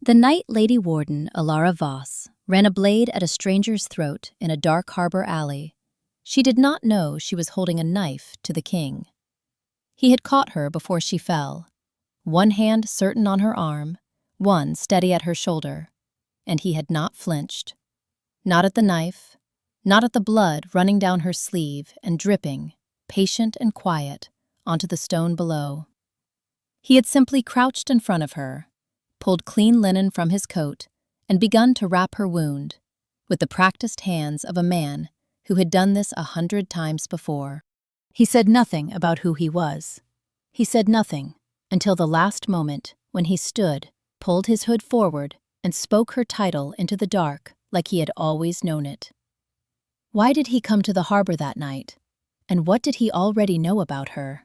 The night Lady Warden Elara Voss ran a blade at a stranger's throat in a dark harbor alley, she did not know she was holding a knife to the king. He had caught her before she fell, one hand certain on her arm, one steady at her shoulder, and he had not flinched. Not at the knife, not at the blood running down her sleeve and dripping, patient and quiet, onto the stone below. He had simply crouched in front of her, pulled clean linen from his coat, and begun to wrap her wound, with the practiced hands of a man who had done this 100 times before. He said nothing about who he was. He said nothing until the last moment when he stood, pulled his hood forward, and spoke her title into the dark like he had always known it. Why did he come to the harbor that night? And what did he already know about her?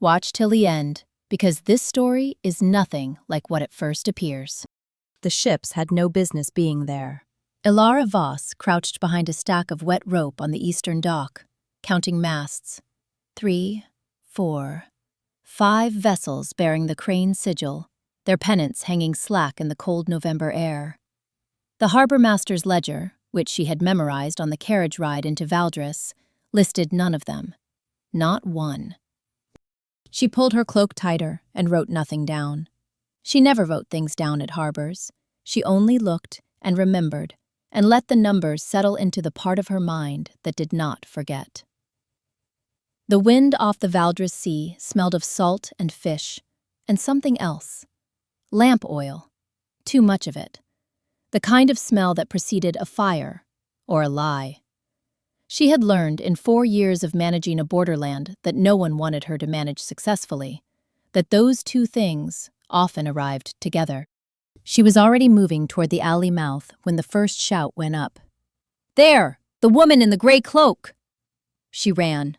Watch till the end, because this story is nothing like what it first appears. The ships had no business being there. Elara Voss crouched behind a stack of wet rope on the eastern dock, counting masts. 3, 4, 5 vessels bearing the crane sigil, their pennants hanging slack in the cold November air. The harbor master's ledger, which she had memorized on the carriage ride into Valdres, listed none of them. Not one. She pulled her cloak tighter and wrote nothing down. She never wrote things down at harbors. She only looked and remembered and let the numbers settle into the part of her mind that did not forget. The wind off the Valdres sea smelled of salt and fish, and something else. Lamp oil. Too much of it. The kind of smell that preceded a fire or a lie. She had learned in 4 years of managing a borderland that no one wanted her to manage successfully, that those two things often arrived together. She was already moving toward the alley mouth when the first shout went up. "There! The woman in the gray cloak!" She ran.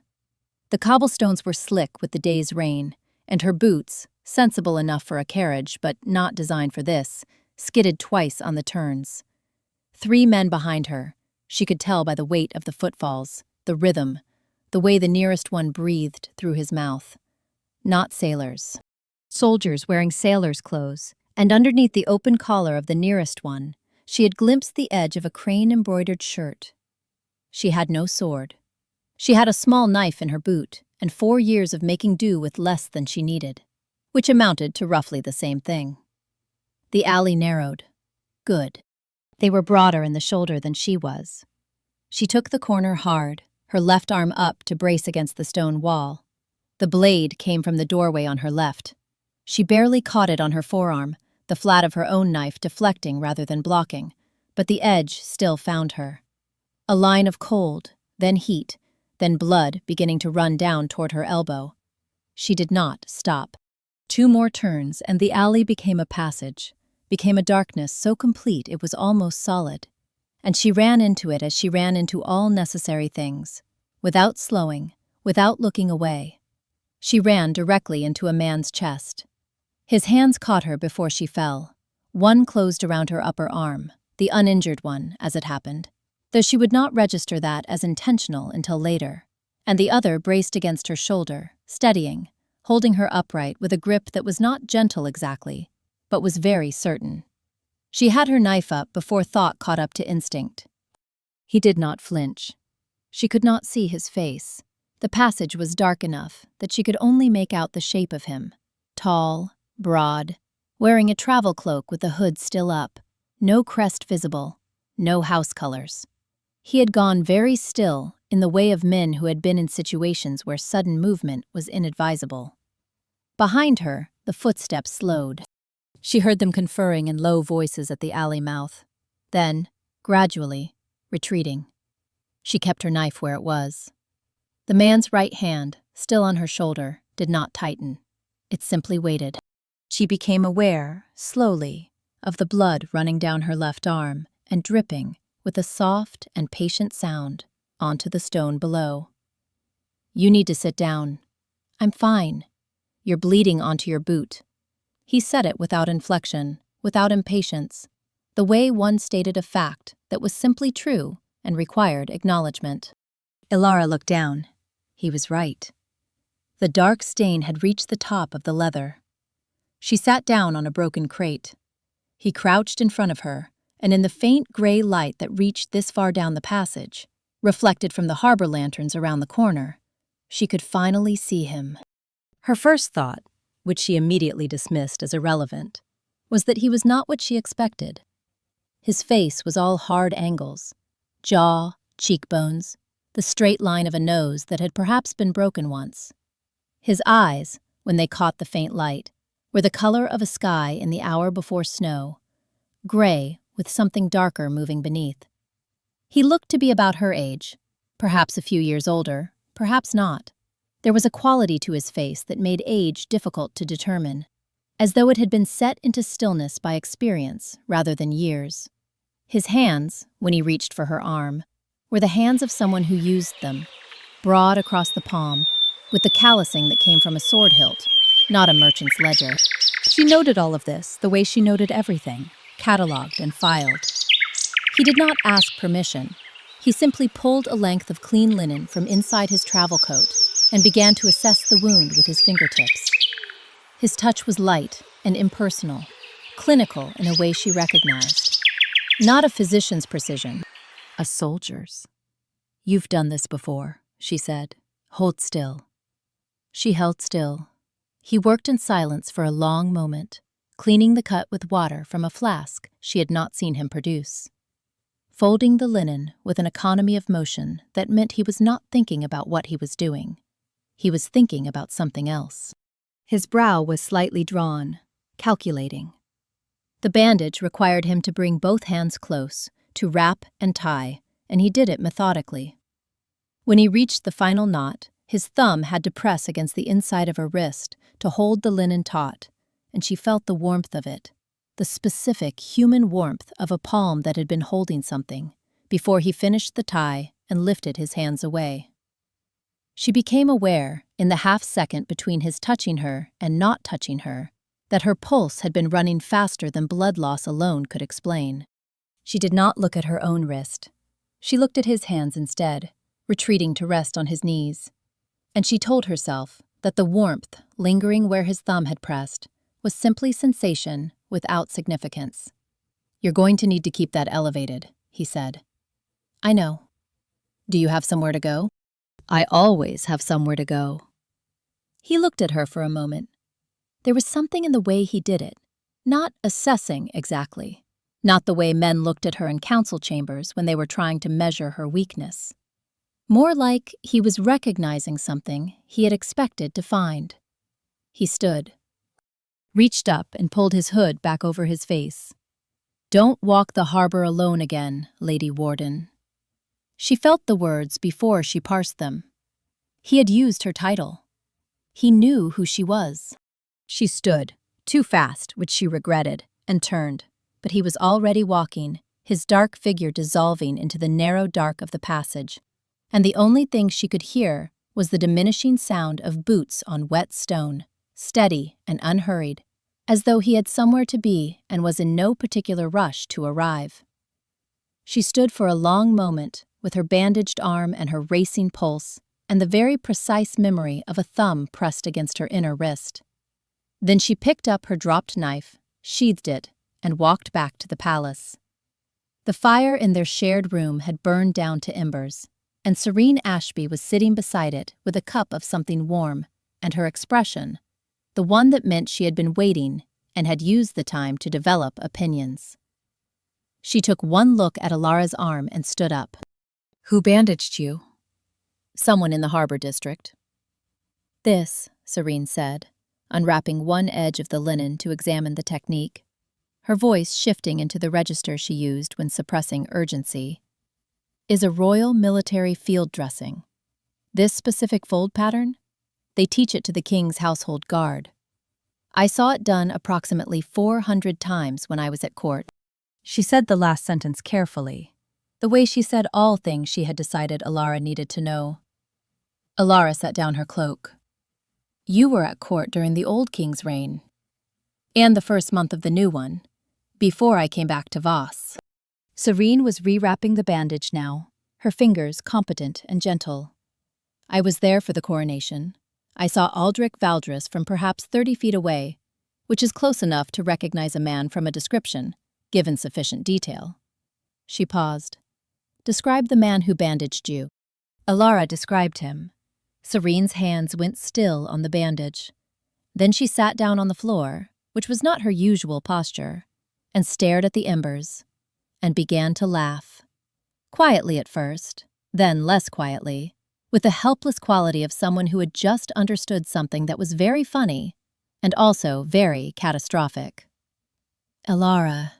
The cobblestones were slick with the day's rain, and her boots, sensible enough for a carriage but not designed for this, skidded twice on the turns. 3 men behind her. She could tell by the weight of the footfalls, the rhythm, the way the nearest one breathed through his mouth. Not sailors. Soldiers wearing sailors' clothes, and underneath the open collar of the nearest one, she had glimpsed the edge of a crane-embroidered shirt. She had no sword. She had a small knife in her boot and 4 years of making do with less than she needed, which amounted to roughly the same thing. The alley narrowed. Good. They were broader in the shoulder than she was. She took the corner hard, her left arm up to brace against the stone wall. The blade came from the doorway on her left. She barely caught it on her forearm, the flat of her own knife deflecting rather than blocking, but the edge still found her. A line of cold, then heat, then blood beginning to run down toward her elbow. She did not stop. 2 more turns and the alley became a passage, became a darkness so complete it was almost solid, and she ran into it as she ran into all necessary things, without slowing, without looking away. She ran directly into a man's chest. His hands caught her before she fell. One closed around her upper arm, the uninjured one, as it happened, though she would not register that as intentional until later, and the other braced against her shoulder, steadying, holding her upright with a grip that was not gentle exactly, but was very certain. She had her knife up before thought caught up to instinct. He did not flinch. She could not see his face. The passage was dark enough that she could only make out the shape of him. Tall, broad, wearing a travel cloak with the hood still up, no crest visible, no house colors. He had gone very still in the way of men who had been in situations where sudden movement was inadvisable. Behind her, the footsteps slowed. She heard them conferring in low voices at the alley mouth. Then, gradually, retreating. She kept her knife where it was. The man's right hand, still on her shoulder, did not tighten. It simply waited. She became aware, slowly, of the blood running down her left arm and dripping, with a soft and patient sound, onto the stone below. "You need to sit down." "I'm fine." "You're bleeding onto your boot." He said it without inflection, without impatience, the way one stated a fact that was simply true and required acknowledgement. Elara looked down. He was right. The dark stain had reached the top of the leather. She sat down on a broken crate. He crouched in front of her, and in the faint gray light that reached this far down the passage, reflected from the harbor lanterns around the corner, she could finally see him. Her first thought, which she immediately dismissed as irrelevant, was that he was not what she expected. His face was all hard angles, jaw, cheekbones, the straight line of a nose that had perhaps been broken once. His eyes, when they caught the faint light, were the color of a sky in the hour before snow, gray with something darker moving beneath. He looked to be about her age, perhaps a few years older, perhaps not. There was a quality to his face that made age difficult to determine, as though it had been set into stillness by experience rather than years. His hands, when he reached for her arm, were the hands of someone who used them, broad across the palm, with the callousing that came from a sword hilt, not a merchant's ledger. She noted all of this the way she noted everything, catalogued and filed. He did not ask permission. He simply pulled a length of clean linen from inside his travel coat and began to assess the wound with his fingertips. His touch was light and impersonal, clinical in a way she recognized. Not a physician's precision, a soldier's. "You've done this before," she said. "Hold still." She held still. He worked in silence for a long moment, cleaning the cut with water from a flask she had not seen him produce, folding the linen with an economy of motion that meant he was not thinking about what he was doing. He was thinking about something else. His brow was slightly drawn, calculating. The bandage required him to bring both hands close, to wrap and tie, and he did it methodically. When he reached the final knot, his thumb had to press against the inside of her wrist to hold the linen taut, and she felt the warmth of it, the specific human warmth of a palm that had been holding something, before he finished the tie and lifted his hands away. She became aware, in the half-second between his touching her and not touching her, that her pulse had been running faster than blood loss alone could explain. She did not look at her own wrist. She looked at his hands instead, retreating to rest on his knees. And she told herself that the warmth lingering where his thumb had pressed was simply sensation without significance. "You're going to need to keep that elevated," he said. "I know. Do you have somewhere to go?" "I always have somewhere to go." He looked at her for a moment. There was something in the way he did it, not assessing exactly, not the way men looked at her in council chambers when they were trying to measure her weakness. More like he was recognizing something he had expected to find. He stood, reached up and pulled his hood back over his face. "Don't walk the harbor alone again, Lady Warden." She felt the words before she parsed them. He had used her title. He knew who she was. She stood, too fast, which she regretted, and turned, but he was already walking, his dark figure dissolving into the narrow dark of the passage, and the only thing she could hear was the diminishing sound of boots on wet stone, steady and unhurried, as though he had somewhere to be and was in no particular rush to arrive. She stood for a long moment, with her bandaged arm and her racing pulse, and the very precise memory of a thumb pressed against her inner wrist. Then she picked up her dropped knife, sheathed it, and walked back to the palace. The fire in their shared room had burned down to embers, and Serene Ashby was sitting beside it with a cup of something warm, and her expression, the one that meant she had been waiting and had used the time to develop opinions. She took one look at Elara's arm and stood up. "Who bandaged you?" "Someone in the harbor district." "This," Serene said, unwrapping one edge of the linen to examine the technique, her voice shifting into the register she used when suppressing urgency, "is a royal military field dressing. This specific fold pattern? They teach it to the king's household guard. I saw it done approximately 400 times when I was at court." She said the last sentence carefully, the way she said all things she had decided Elara needed to know. Elara set down her cloak. "You were at court during the old king's reign, and the first month of the new one, before I came back to Voss." Serene was rewrapping the bandage now, her fingers competent and gentle. "I was there for the coronation. I saw Aldrich Valdres from perhaps 30 feet away. which is close enough to recognize a man from a description, given sufficient detail. She paused. Describe the man who bandaged you. Elara described him. Serene's hands went still on the bandage. Then she sat down on the floor, which was not her usual posture, and stared at the embers, and began to laugh. Quietly at first, then less quietly, with the helpless quality of someone who had just understood something that was very funny and also very catastrophic. Elara,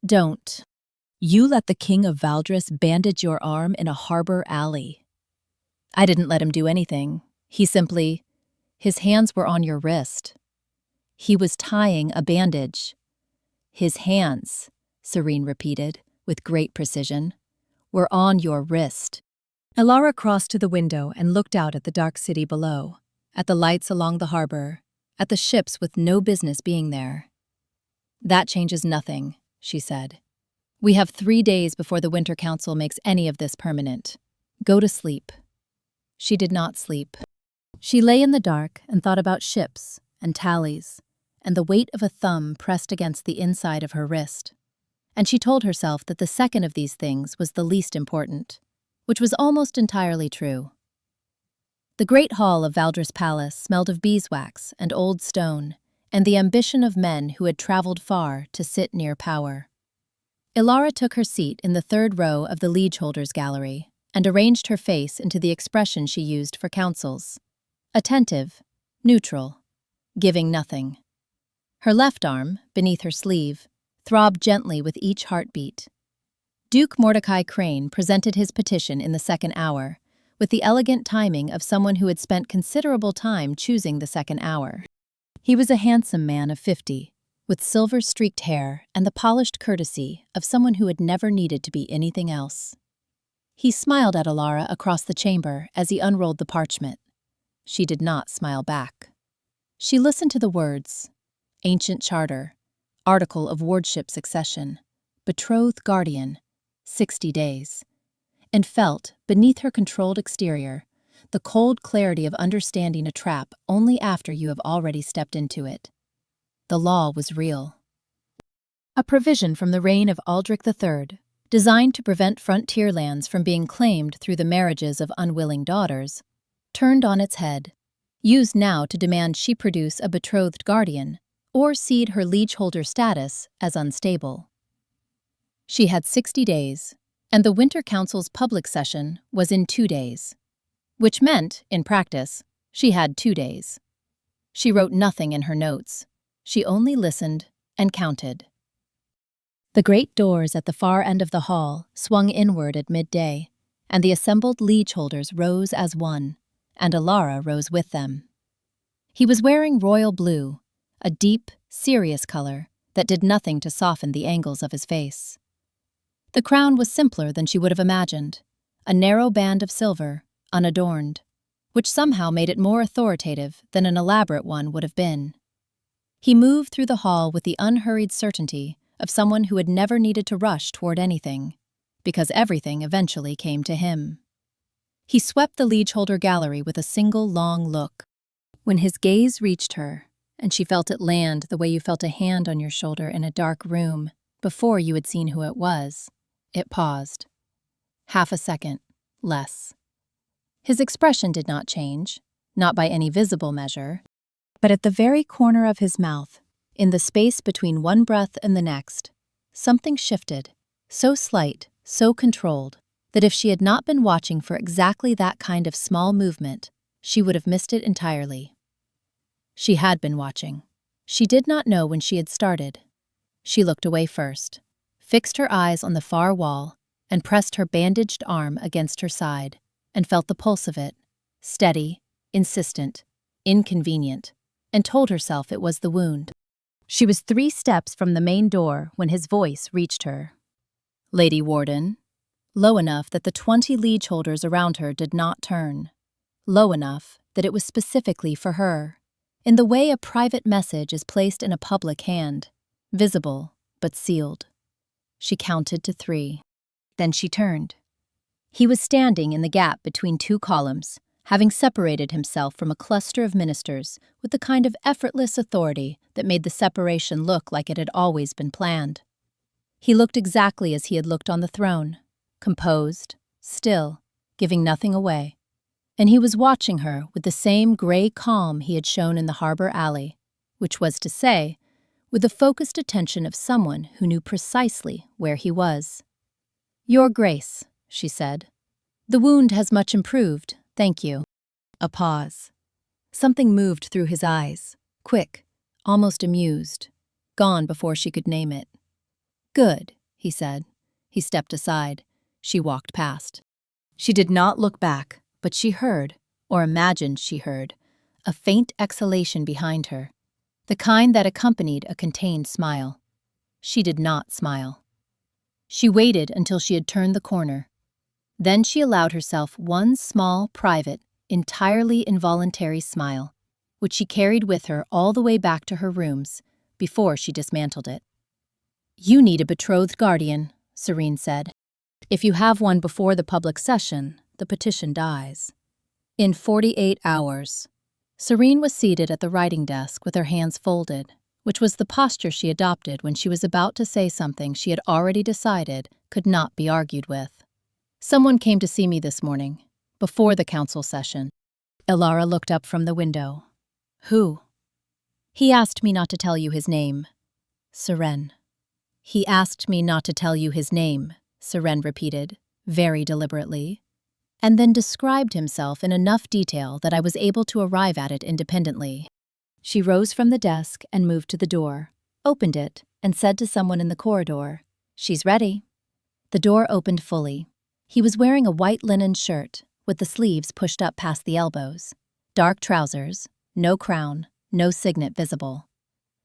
don't. You let the King of Valdris bandage your arm in a harbor alley. I didn't let him do anything. His hands were on your wrist. He was tying a bandage. His hands, Serene repeated, with great precision, were on your wrist. Elara crossed to the window and looked out at the dark city below, at the lights along the harbor, at the ships with no business being there. That changes nothing, she said. We have 3 days before the Winter Council makes any of this permanent. Go to sleep. She did not sleep. She lay in the dark and thought about ships and tallies and the weight of a thumb pressed against the inside of her wrist. And she told herself that the second of these things was the least important, which was almost entirely true. The great hall of Valdris Palace smelled of beeswax and old stone, and the ambition of men who had traveled far to sit near power. Elara took her seat in the 3rd row of the liege holders' gallery and arranged her face into the expression she used for councils. Attentive, neutral, giving nothing. Her left arm, beneath her sleeve, throbbed gently with each heartbeat. Duke Mordecai Crane presented his petition in the 2nd hour, with the elegant timing of someone who had spent considerable time choosing the 2nd hour. He was a handsome man of 50, with silver-streaked hair and the polished courtesy of someone who had never needed to be anything else. He smiled at Elara across the chamber as he unrolled the parchment. She did not smile back. She listened to the words, Ancient Charter, Article of Wardship Succession, Betrothed Guardian, 60 days, and felt, beneath her controlled exterior, the cold clarity of understanding a trap only after you have already stepped into it. The law was real. A provision from the reign of Aldrich III, designed to prevent frontier lands from being claimed through the marriages of unwilling daughters, turned on its head, used now to demand she produce a betrothed guardian or cede her liegeholder status as unstable. She had 60 days, and the Winter Council's public session was in 2 days, which meant, in practice, she had 2 days. She wrote nothing in her notes. She only listened and counted. The great doors at the far end of the hall swung inward at midday, and the assembled liegeholders rose as one, and Elara rose with them. He was wearing royal blue, a deep, serious color that did nothing to soften the angles of his face. The crown was simpler than she would have imagined, a narrow band of silver, unadorned, which somehow made it more authoritative than an elaborate one would have been. He moved through the hall with the unhurried certainty of someone who had never needed to rush toward anything, because everything eventually came to him. He swept the liegeholder gallery with a single long look. When his gaze reached her, and she felt it land the way you felt a hand on your shoulder in a dark room before you had seen who it was, it paused. Half a second, less. His expression did not change, not by any visible measure, but at the very corner of his mouth, in the space between one breath and the next, something shifted, so slight, so controlled, that if she had not been watching for exactly that kind of small movement, she would have missed it entirely. She had been watching. She did not know when she had started. She looked away first, fixed her eyes on the far wall, and pressed her bandaged arm against her side, and felt the pulse of it, steady, insistent, inconvenient, and told herself it was the wound. She was 3 steps from the main door when his voice reached her. Lady Warden, low enough that the 20 liegeholders around her did not turn, low enough that it was specifically for her, in the way a private message is placed in a public hand, visible but sealed. She counted to 3. Then she turned. He was standing in the gap between 2 columns, having separated himself from a cluster of ministers with the kind of effortless authority that made the separation look like it had always been planned. He looked exactly as he had looked on the throne, composed, still, giving nothing away. And he was watching her with the same gray calm he had shown in the harbor alley, which was to say, with the focused attention of someone who knew precisely where he was. "Your Grace," she said. "The wound has much improved, thank you." A pause. Something moved through his eyes, quick, almost amused, gone before she could name it. "Good," he said. He stepped aside. She walked past. She did not look back, but she heard, or imagined she heard, a faint exhalation behind her, the kind that accompanied a contained smile. She did not smile. She waited until she had turned the corner. Then she allowed herself one small, private, entirely involuntary smile, which she carried with her all the way back to her rooms before she dismantled it. "You need a betrothed guardian," Serene said. "If you have one before the public session, the petition dies." In 48 hours. Serene was seated at the writing desk with her hands folded, which was the posture she adopted when she was about to say something she had already decided could not be argued with. "Someone came to see me this morning, before the council session." Elara looked up from the window. "Who?" "He asked me not to tell you his name." "Serene." "He asked me not to tell you his name," Serene repeated, very deliberately, and then described himself in enough detail that I was able to arrive at it independently. She rose from the desk and moved to the door, opened it, and said to someone in the corridor, "She's ready." The door opened fully. He was wearing a white linen shirt, with the sleeves pushed up past the elbows, dark trousers, no crown, no signet visible.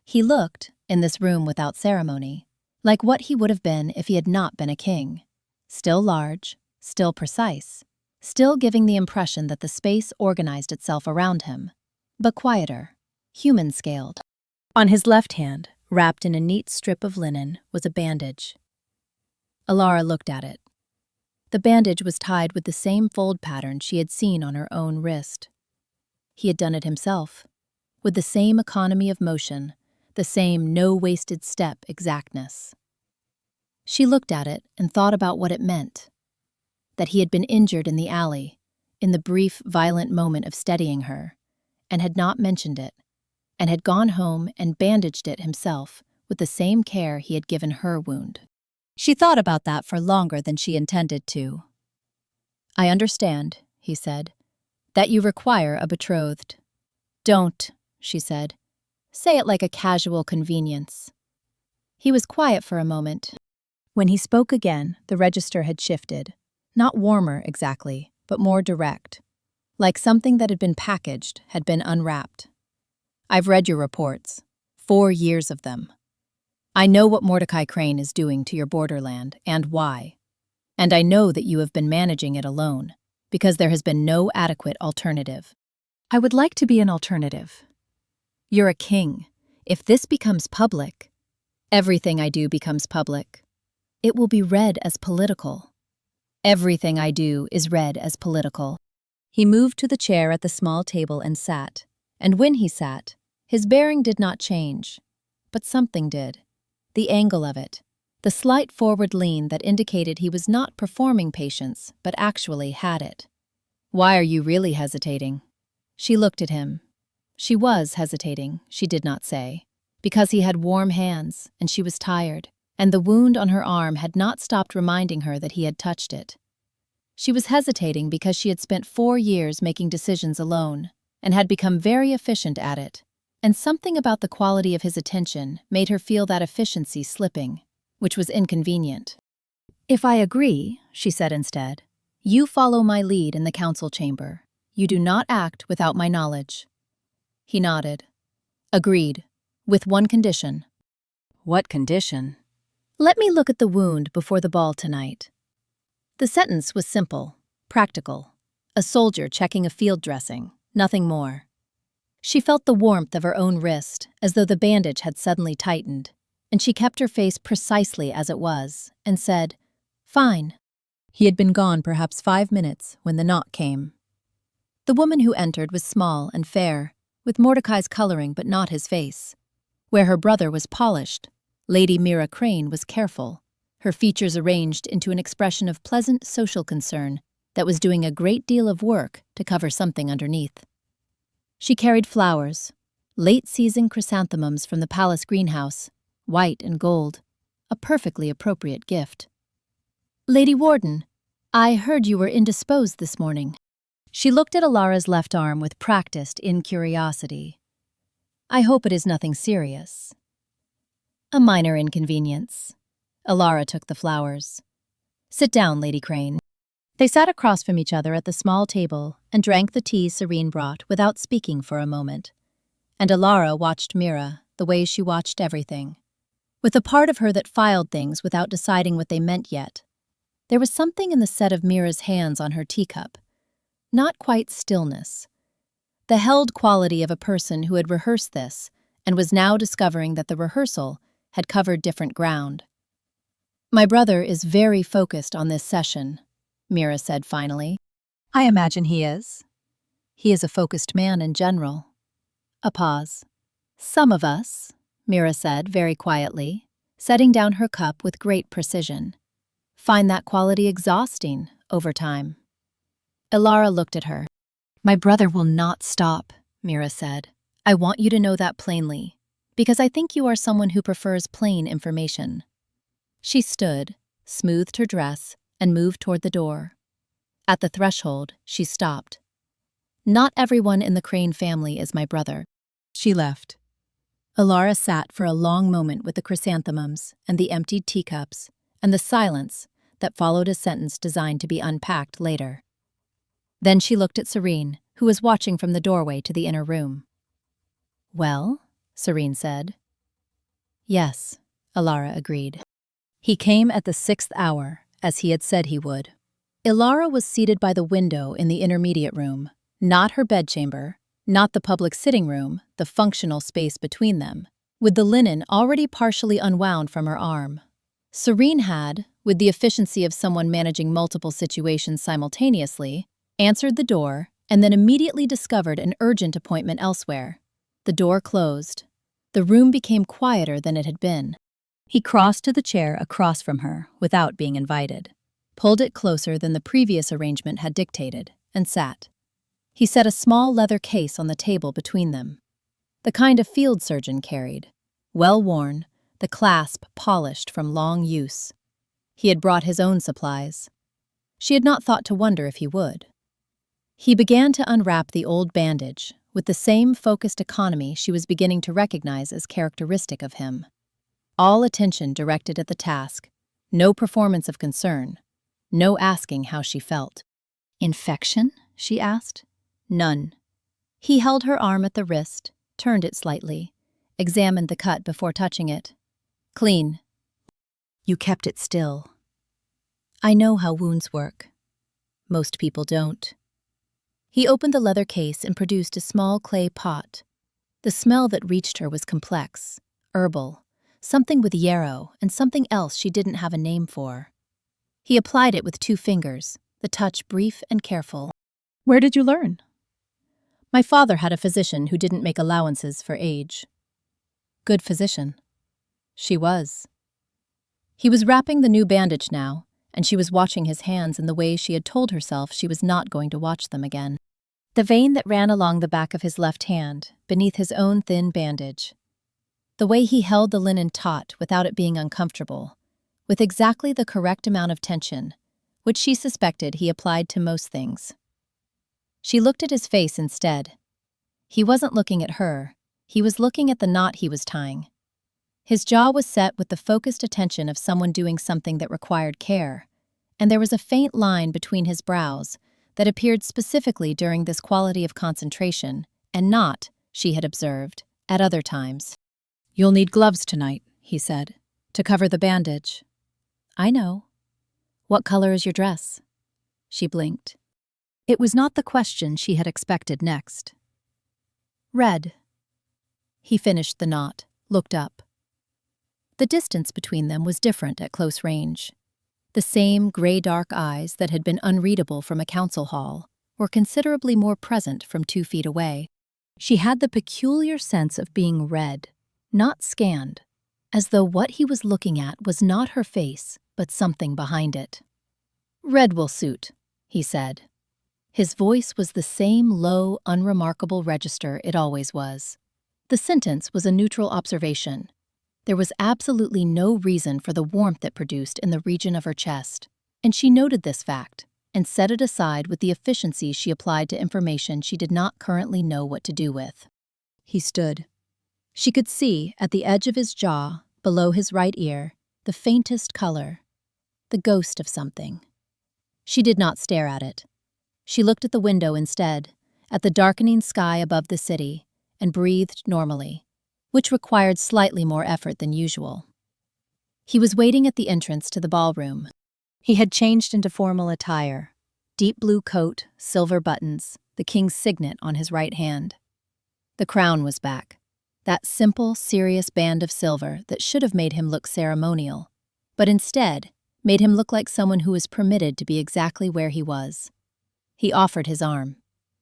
He looked, in this room without ceremony, like what he would have been if he had not been a king. Still large, still precise, still giving the impression that the space organized itself around him, but quieter, human-scaled. On his left hand, wrapped in a neat strip of linen, was a bandage. Elara looked at it. The bandage was tied with the same fold pattern she had seen on her own wrist. He had done it himself, with the same economy of motion, the same no-wasted step exactness. She looked at it and thought about what it meant. That he had been injured in the alley, in the brief, violent moment of steadying her, and had not mentioned it, and had gone home and bandaged it himself with the same care he had given her wound. She thought about that for longer than she intended to. "I understand," he said, "that you require a betrothed." "Don't," she said. "Say it like a casual convenience." He was quiet for a moment. When he spoke again, the register had shifted. Not warmer, exactly, but more direct. Like something that had been packaged, had been unwrapped. "I've read your reports. 4 years of them. I know what Mordecai Crane is doing to your borderland, and why. And I know that you have been managing it alone, because there has been no adequate alternative. I would like to be an alternative. You're a king. If this becomes public, everything I do becomes public. It will be read as political. Everything I do is read as political." He moved to the chair at the small table and sat, and when he sat, his bearing did not change, but something did. The angle of it, the slight forward lean that indicated he was not performing patience, but actually had it. "Why are you really hesitating?" She looked at him. She was hesitating, she did not say, because he had warm hands, and she was tired, and the wound on her arm had not stopped reminding her that he had touched it. She was hesitating because she had spent 4 years making decisions alone, and had become very efficient at it, and something about the quality of his attention made her feel that efficiency slipping, which was inconvenient. "If I agree," she said instead, "you follow my lead in the council chamber. You do not act without my knowledge." He nodded. "Agreed, with one condition." "What condition?" "Let me look at the wound before the ball tonight." The sentence was simple, practical. A soldier checking a field dressing, nothing more. She felt the warmth of her own wrist, as though the bandage had suddenly tightened, and she kept her face precisely as it was, and said, "Fine." He had been gone perhaps 5 minutes when the knock came. The woman who entered was small and fair, with Mordecai's coloring but not his face. Where her brother was polished, Lady Mira Crane was careful, her features arranged into an expression of pleasant social concern that was doing a great deal of work to cover something underneath. She carried flowers, late-season chrysanthemums from the palace greenhouse, white and gold, a perfectly appropriate gift. "Lady Warden, I heard you were indisposed this morning." She looked at Elara's left arm with practiced incuriosity. "I hope it is nothing serious." "A minor inconvenience." Elara took the flowers. "Sit down, Lady Crane." They sat across from each other at the small table and drank the tea Serene brought without speaking for a moment. And Elara watched Mira the way she watched everything, with a part of her that filed things without deciding what they meant yet. There was something in the set of Mira's hands on her teacup. Not quite stillness. The held quality of a person who had rehearsed this and was now discovering that the rehearsal had covered different ground. "My brother is very focused on this session," Mira said finally. "I imagine he is. He is a focused man in general." A pause. "Some of us," Mira said very quietly, setting down her cup with great precision, "find that quality exhausting over time." Elara looked at her. "My brother will not stop," Mira said. "I want you to know that plainly, because I think you are someone who prefers plain information." She stood, smoothed her dress, and moved toward the door. At the threshold, she stopped. "Not everyone in the Crane family is my brother." She left. Elara sat for a long moment with the chrysanthemums and the emptied teacups and the silence that followed a sentence designed to be unpacked later. Then she looked at Serene, who was watching from the doorway to the inner room. "Well?" Serene said. "Yes," Elara agreed. He came at the 6th hour, as he had said he would. Elara was seated by the window in the intermediate room, not her bedchamber, not the public sitting room, the functional space between them, with the linen already partially unwound from her arm. Serene had, with the efficiency of someone managing multiple situations simultaneously, answered the door and then immediately discovered an urgent appointment elsewhere. The door closed. The room became quieter than it had been. He crossed to the chair across from her without being invited, pulled it closer than the previous arrangement had dictated, and sat. He set a small leather case on the table between them, the kind a field surgeon carried, well worn, the clasp polished from long use. He had brought his own supplies. She had not thought to wonder if he would. He began to unwrap the old bandage with the same focused economy she was beginning to recognize as characteristic of him. All attention directed at the task, no performance of concern, no asking how she felt. "Infection?" she asked. "None." He held her arm at the wrist, turned it slightly, examined the cut before touching it. "Clean." "You kept it still." "I know how wounds work. Most people don't." He opened the leather case and produced a small clay pot. The smell that reached her was complex, herbal, something with yarrow and something else she didn't have a name for. He applied it with 2 fingers, the touch brief and careful. "Where did you learn?" "My father had a physician who didn't make allowances for age." "Good physician." She was. He was wrapping the new bandage now, and she was watching his hands in the way she had told herself she was not going to watch them again. The vein that ran along the back of his left hand, beneath his own thin bandage. The way he held the linen taut without it being uncomfortable, with exactly the correct amount of tension, which she suspected he applied to most things. She looked at his face instead. He wasn't looking at her, he was looking at the knot he was tying. His jaw was set with the focused attention of someone doing something that required care, and there was a faint line between his brows that appeared specifically during this quality of concentration, and not, she had observed, at other times. "You'll need gloves tonight," he said, "to cover the bandage." "I know." "What color is your dress?" She blinked. It was not the question she had expected next. "Red." He finished the knot, looked up. The distance between them was different at close range. The same gray-dark eyes that had been unreadable from a council hall, were considerably more present from 2 feet away. She had the peculiar sense of being read, not scanned, as though what he was looking at was not her face, but something behind it. "Red will suit," he said. His voice was the same low, unremarkable register it always was. The sentence was a neutral observation. There was absolutely no reason for the warmth it produced in the region of her chest, and she noted this fact and set it aside with the efficiency she applied to information she did not currently know what to do with. He stood. She could see, at the edge of his jaw, below his right ear, the faintest color, the ghost of something. She did not stare at it. She looked at the window instead, at the darkening sky above the city, and breathed normally, which required slightly more effort than usual. He was waiting at the entrance to the ballroom. He had changed into formal attire, deep blue coat, silver buttons, the king's signet on his right hand. The crown was back, that simple, serious band of silver that should have made him look ceremonial, but instead made him look like someone who was permitted to be exactly where he was. He offered his arm.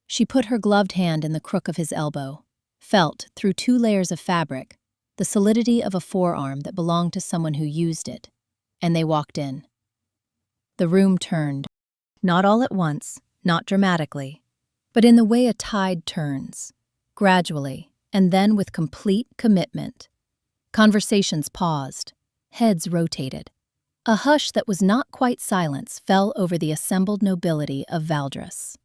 She put her gloved hand in the crook of his elbow, felt, through 2 layers of fabric, the solidity of a forearm that belonged to someone who used it, and they walked in. The room turned, not all at once, not dramatically, but in the way a tide turns, gradually, and then with complete commitment. Conversations paused, heads rotated. A hush that was not quite silence fell over the assembled nobility of Valdres.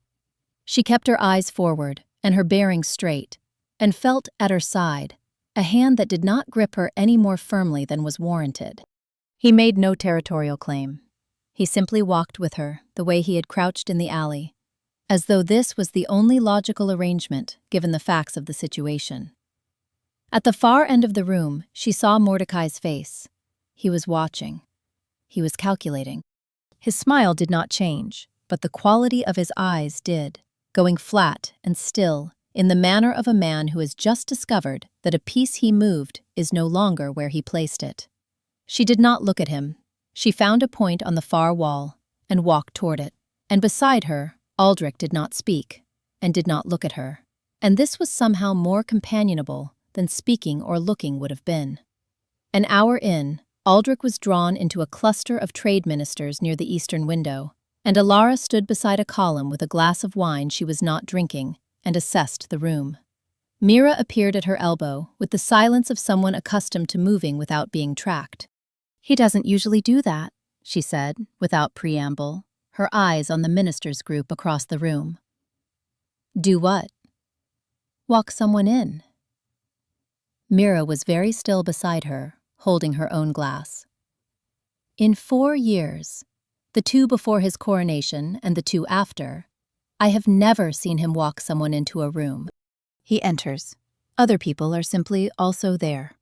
She kept her eyes forward and her bearing straight, and felt at her side a hand that did not grip her any more firmly than was warranted. He made no territorial claim. He simply walked with her the way he had crouched in the alley, as though this was the only logical arrangement given the facts of the situation. At the far end of the room, she saw Mordecai's face. He was watching. He was calculating. His smile did not change, but the quality of his eyes did, going flat and still, in the manner of a man who has just discovered that a piece he moved is no longer where he placed it. She did not look at him. She found a point on the far wall and walked toward it, and beside her, Aldrich did not speak and did not look at her, and this was somehow more companionable than speaking or looking would have been. An hour in, Aldrich was drawn into a cluster of trade ministers near the eastern window, and Elara stood beside a column with a glass of wine she was not drinking and assessed the room. Mira appeared at her elbow with the silence of someone accustomed to moving without being tracked. "He doesn't usually do that," she said, without preamble, her eyes on the ministers' group across the room. "Do what?" "Walk someone in." Mira was very still beside her, holding her own glass. "In 4 years, the 2 before his coronation and the 2 after, I have never seen him walk someone into a room. He enters. Other people are simply also there."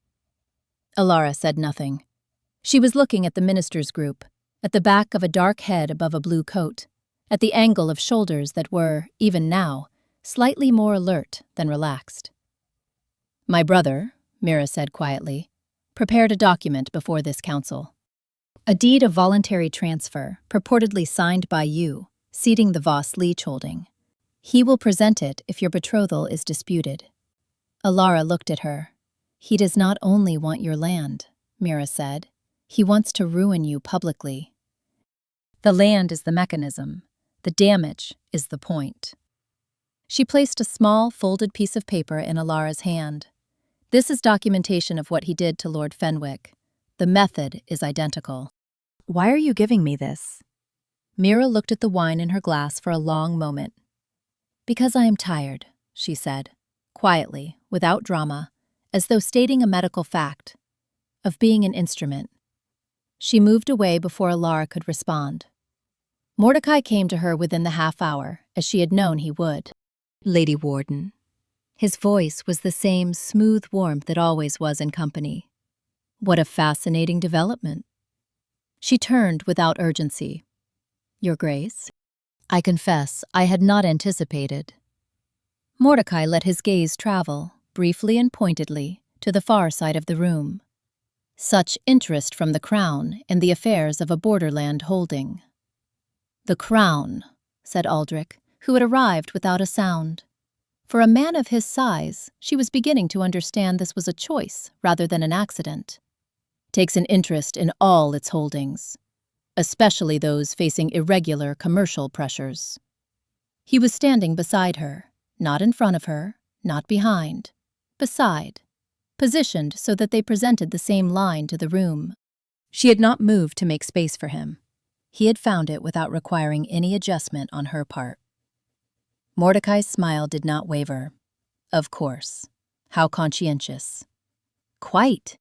Elara said nothing. She was looking at the minister's group, at the back of a dark head above a blue coat, at the angle of shoulders that were, even now, slightly more alert than relaxed. "My brother," Mira said quietly, "prepared a document before this council. A deed of voluntary transfer, purportedly signed by you, ceding the Voss leaseholding. He will present it if your betrothal is disputed." Elara looked at her. "He does not only want your land," Mira said. "He wants to ruin you publicly. The land is the mechanism. The damage is the point." She placed a small, folded piece of paper in Elara's hand. "This is documentation of what he did to Lord Fenwick. The method is identical." "Why are you giving me this?" Mira looked at the wine in her glass for a long moment. "Because I am tired," she said, quietly, without drama, as though stating a medical fact, "of being an instrument." She moved away before Elara could respond. Mordecai came to her within the half-hour, as she had known he would. "Lady Warden." His voice was the same smooth warmth it always was in company. "What a fascinating development." She turned without urgency. "Your Grace?" "I confess, I had not anticipated." Mordecai let his gaze travel, briefly and pointedly, to the far side of the room. Such interest from the Crown in the affairs of a borderland holding. "The Crown," said Aldrich, who had arrived without a sound. For a man of his size, she was beginning to understand this was a choice rather than an accident. Takes an interest in all its holdings, especially those facing irregular commercial pressures. He was standing beside her, not in front of her, not behind, beside, positioned so that they presented the same line to the room. She had not moved to make space for him. He had found it without requiring any adjustment on her part. Mordecai's smile did not waver. Of course. How conscientious. Quite.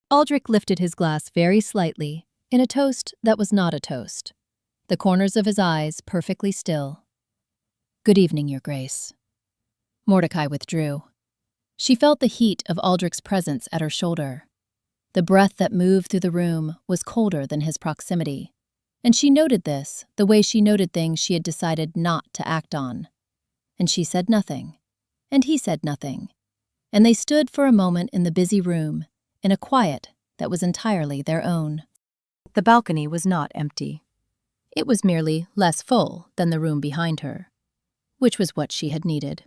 Aldrich lifted his glass very slightly, in a toast that was not a toast, the corners of his eyes perfectly still. Good evening, Your Grace. Mordecai withdrew. She felt the heat of Aldrich's presence at her shoulder. The breath that moved through the room was colder than his proximity, and she noted this the way she noted things she had decided not to act on. And she said nothing, and he said nothing, and they stood for a moment in the busy room, in a quiet that was entirely their own. The balcony was not empty. It was merely less full than the room behind her, which was what she had needed.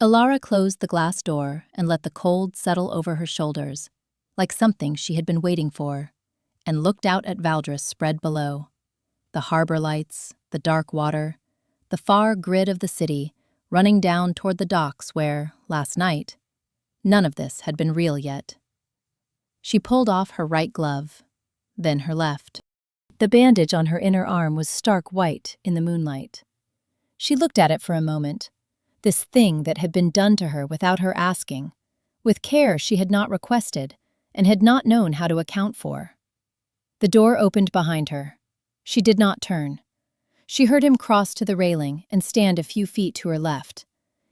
Elara closed the glass door and let the cold settle over her shoulders, like something she had been waiting for, and looked out at Valdris spread below. The harbor lights, the dark water, the far grid of the city, running down toward the docks where, last night, none of this had been real yet. She pulled off her right glove, then her left. The bandage on her inner arm was stark white in the moonlight. She looked at it for a moment, this thing that had been done to her without her asking, with care she had not requested and had not known how to account for. The door opened behind her. She did not turn. She heard him cross to the railing and stand a few feet to her left,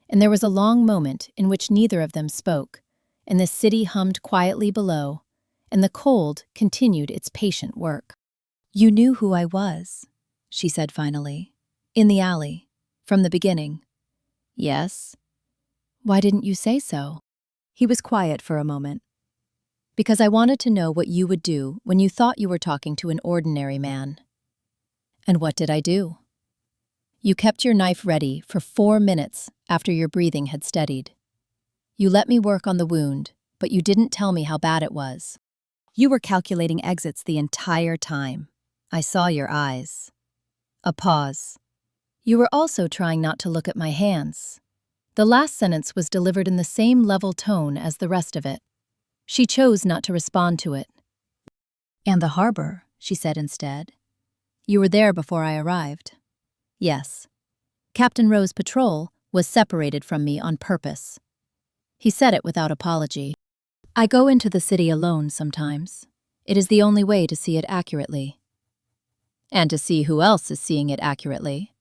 and there was a long moment in which neither of them spoke, and the city hummed quietly below, and the cold continued its patient work. You knew who I was, she said finally, in the alley, from the beginning. Yes. Why didn't you say so? He was quiet for a moment. Because I wanted to know what you would do when you thought you were talking to an ordinary man. And what did I do? You kept your knife ready for 4 minutes after your breathing had steadied. You let me work on the wound, but you didn't tell me how bad it was. You were calculating exits the entire time. I saw your eyes. A pause. You were also trying not to look at my hands. The last sentence was delivered in the same level tone as the rest of it. She chose not to respond to it. And the harbor, she said instead. You were there before I arrived. Yes. Captain Rowe's patrol was separated from me on purpose. He said it without apology. I go into the city alone sometimes. It is the only way to see it accurately. And to see who else is seeing it accurately.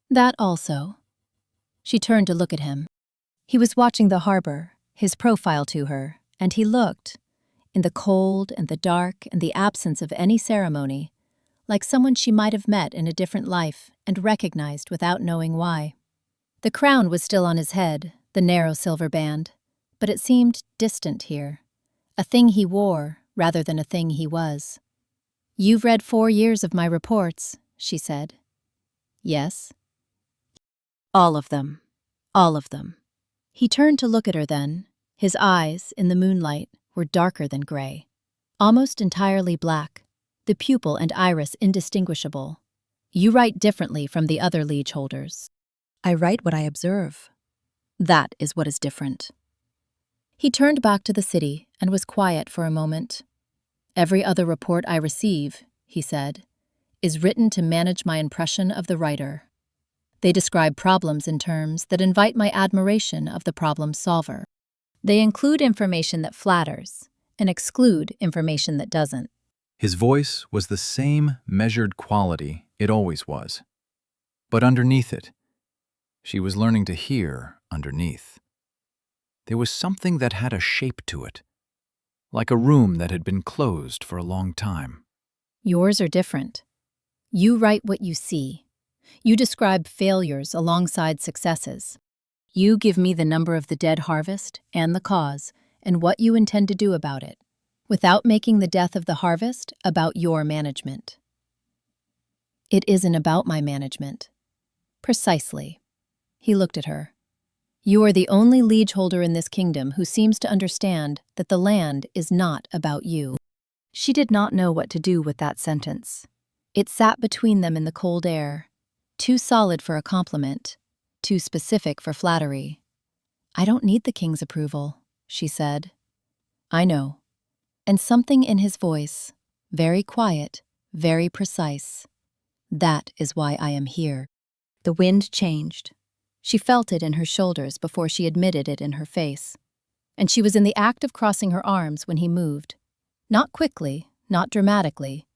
That also. She turned to look at him. He was watching the harbor, his profile to her, and he looked, in the cold and the dark and the absence of any ceremony, like someone she might have met in a different life and recognized without knowing why. The crown was still on his head, the narrow silver band, but it seemed distant here, a thing he wore rather than a thing he was. You've read 4 years of my reports, she said. Yes. All of them. All of them. He turned to look at her then. His eyes, in the moonlight, were darker than gray, almost entirely black, the pupil and iris indistinguishable. You write differently from the other liege holders. I write what I observe. That is what is different. He turned back to the city and was quiet for a moment. Every other report I receive, he said, is written to manage my impression of the writer. They describe problems in terms that invite my admiration of the problem solver. They include information that flatters and exclude information that doesn't. His voice was the same measured quality it always was. But underneath it, she was learning to hear underneath. There was something that had a shape to it, like a room that had been closed for a long time. Yours are different. You write what you see. You describe failures alongside successes. You give me the number of the dead harvest and the cause and what you intend to do about it, without making the death of the harvest about your management. It isn't about my management. Precisely. He looked at her. You are the only liege holder in this kingdom who seems to understand that the land is not about you. She did not know what to do with that sentence. It sat between them in the cold air, too solid for a compliment, too specific for flattery. I don't need the king's approval, she said. I know. And something in his voice, very quiet, very precise. That is why I am here. The wind changed. She felt it in her shoulders before she admitted it in her face. And she was in the act of crossing her arms when he moved. Not quickly, not dramatically.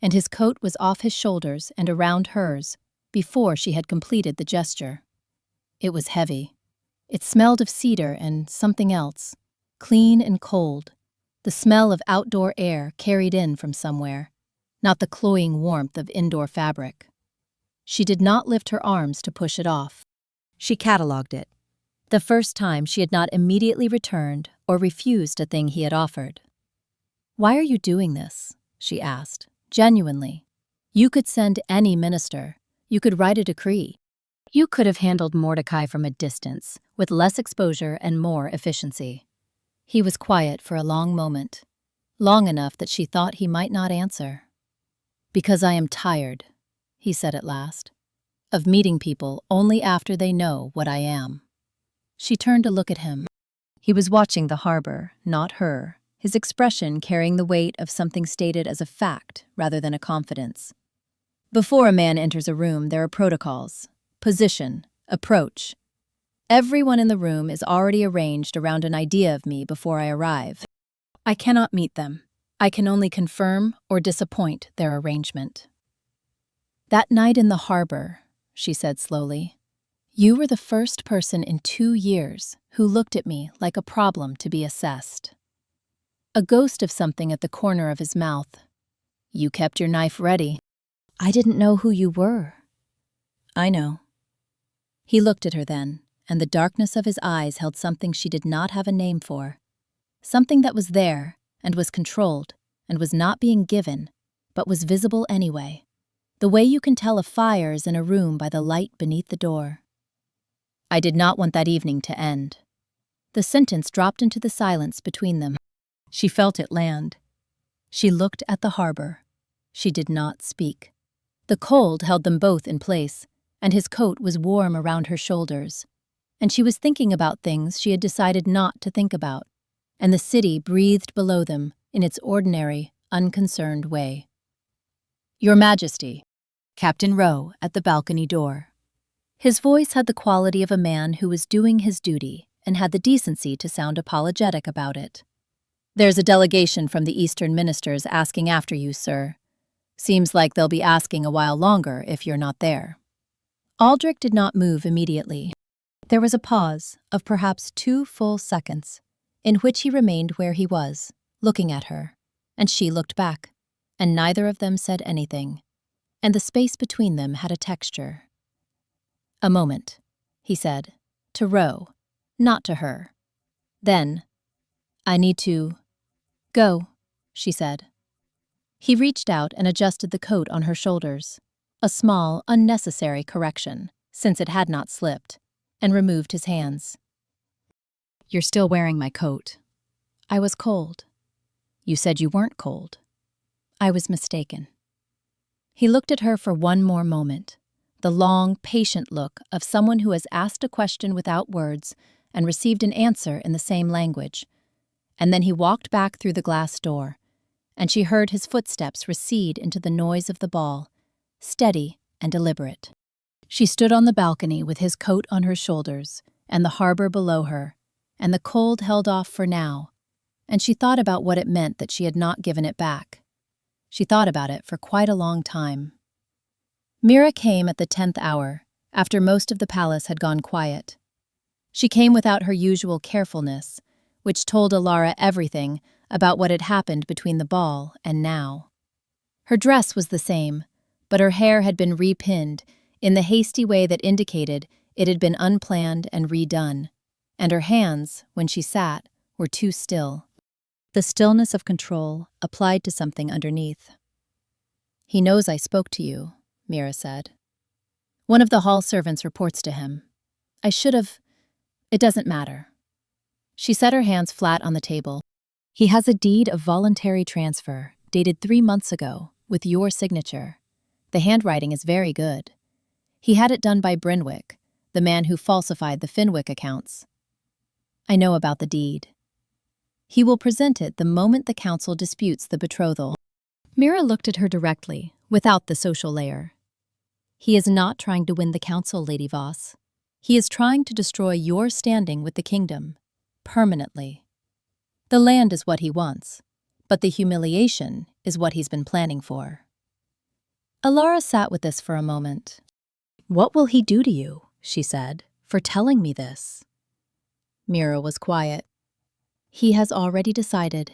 And his coat was off his shoulders and around hers before she had completed the gesture. It was heavy. It smelled of cedar and something else, clean and cold, the smell of outdoor air carried in from somewhere, not the cloying warmth of indoor fabric. She did not lift her arms to push it off. She catalogued it. The first time she had not immediately returned or refused a thing he had offered. Why are you doing this? She asked, genuinely. You could send any minister. You could write a decree. You could have handled Mordecai from a distance, with less exposure and more efficiency. He was quiet for a long moment, long enough that she thought he might not answer. Because I am tired, he said at last, of meeting people only after they know what I am. She turned to look at him. He was watching the harbor, not her, his expression carrying the weight of something stated as a fact rather than a confidence. Before a man enters a room, there are protocols, position, approach. Everyone in the room is already arranged around an idea of me before I arrive. I cannot meet them. I can only confirm or disappoint their arrangement. That night in the harbor, she said slowly, you were the first person in 2 years who looked at me like a problem to be assessed. A ghost of something at the corner of his mouth. You kept your knife ready. I didn't know who you were. I know. He looked at her then, and the darkness of his eyes held something she did not have a name for. Something that was there, and was controlled, and was not being given, but was visible anyway. The way you can tell a fire is in a room by the light beneath the door. I did not want that evening to end. The sentence dropped into the silence between them. She felt it land. She looked at the harbor. She did not speak. The cold held them both in place, and his coat was warm around her shoulders. And she was thinking about things she had decided not to think about, and the city breathed below them in its ordinary, unconcerned way. Your Majesty, Captain Rowe at the balcony door. His voice had the quality of a man who was doing his duty and had the decency to sound apologetic about it. There's a delegation from the Eastern ministers asking after you, sir. Seems like they'll be asking a while longer if you're not there. Aldrich did not move immediately. There was a pause of perhaps 2 full seconds, in which he remained where he was, looking at her, and she looked back, and neither of them said anything, and the space between them had a texture. A moment, he said, to Rowe, not to her. Then, I need to go, she said. He reached out and adjusted the coat on her shoulders, a small, unnecessary correction, since it had not slipped, and removed his hands. You're still wearing my coat. I was cold. You said you weren't cold. I was mistaken. He looked at her for one more moment, the long, patient look of someone who has asked a question without words and received an answer in the same language, and then he walked back through the glass door, and she heard his footsteps recede into the noise of the ball, steady and deliberate. She stood on the balcony with his coat on her shoulders and the harbor below her, and the cold held off for now, and she thought about what it meant that she had not given it back. She thought about it for quite a long time. Mira came at the 10th hour, after most of the palace had gone quiet. She came without her usual carefulness, which told Elara everything about what had happened between the ball and now. Her dress was the same, but her hair had been repinned in the hasty way that indicated it had been unplanned and redone, and her hands, when she sat, were too still. The stillness of control applied to something underneath. He knows I spoke to you, Mira said. One of the hall servants reports to him. It doesn't matter. She set her hands flat on the table. He has a deed of voluntary transfer, dated 3 months ago, with your signature. The handwriting is very good. He had it done by Brynwick, the man who falsified the Finwick accounts. I know about the deed. He will present it the moment the council disputes the betrothal. Mira looked at her directly, without the social layer. He is not trying to win the council, Lady Voss. He is trying to destroy your standing with the kingdom, permanently. The land is what he wants, but the humiliation is what he's been planning for. Elara sat with this for a moment. What will he do to you, she said, for telling me this? Mira was quiet. He has already decided.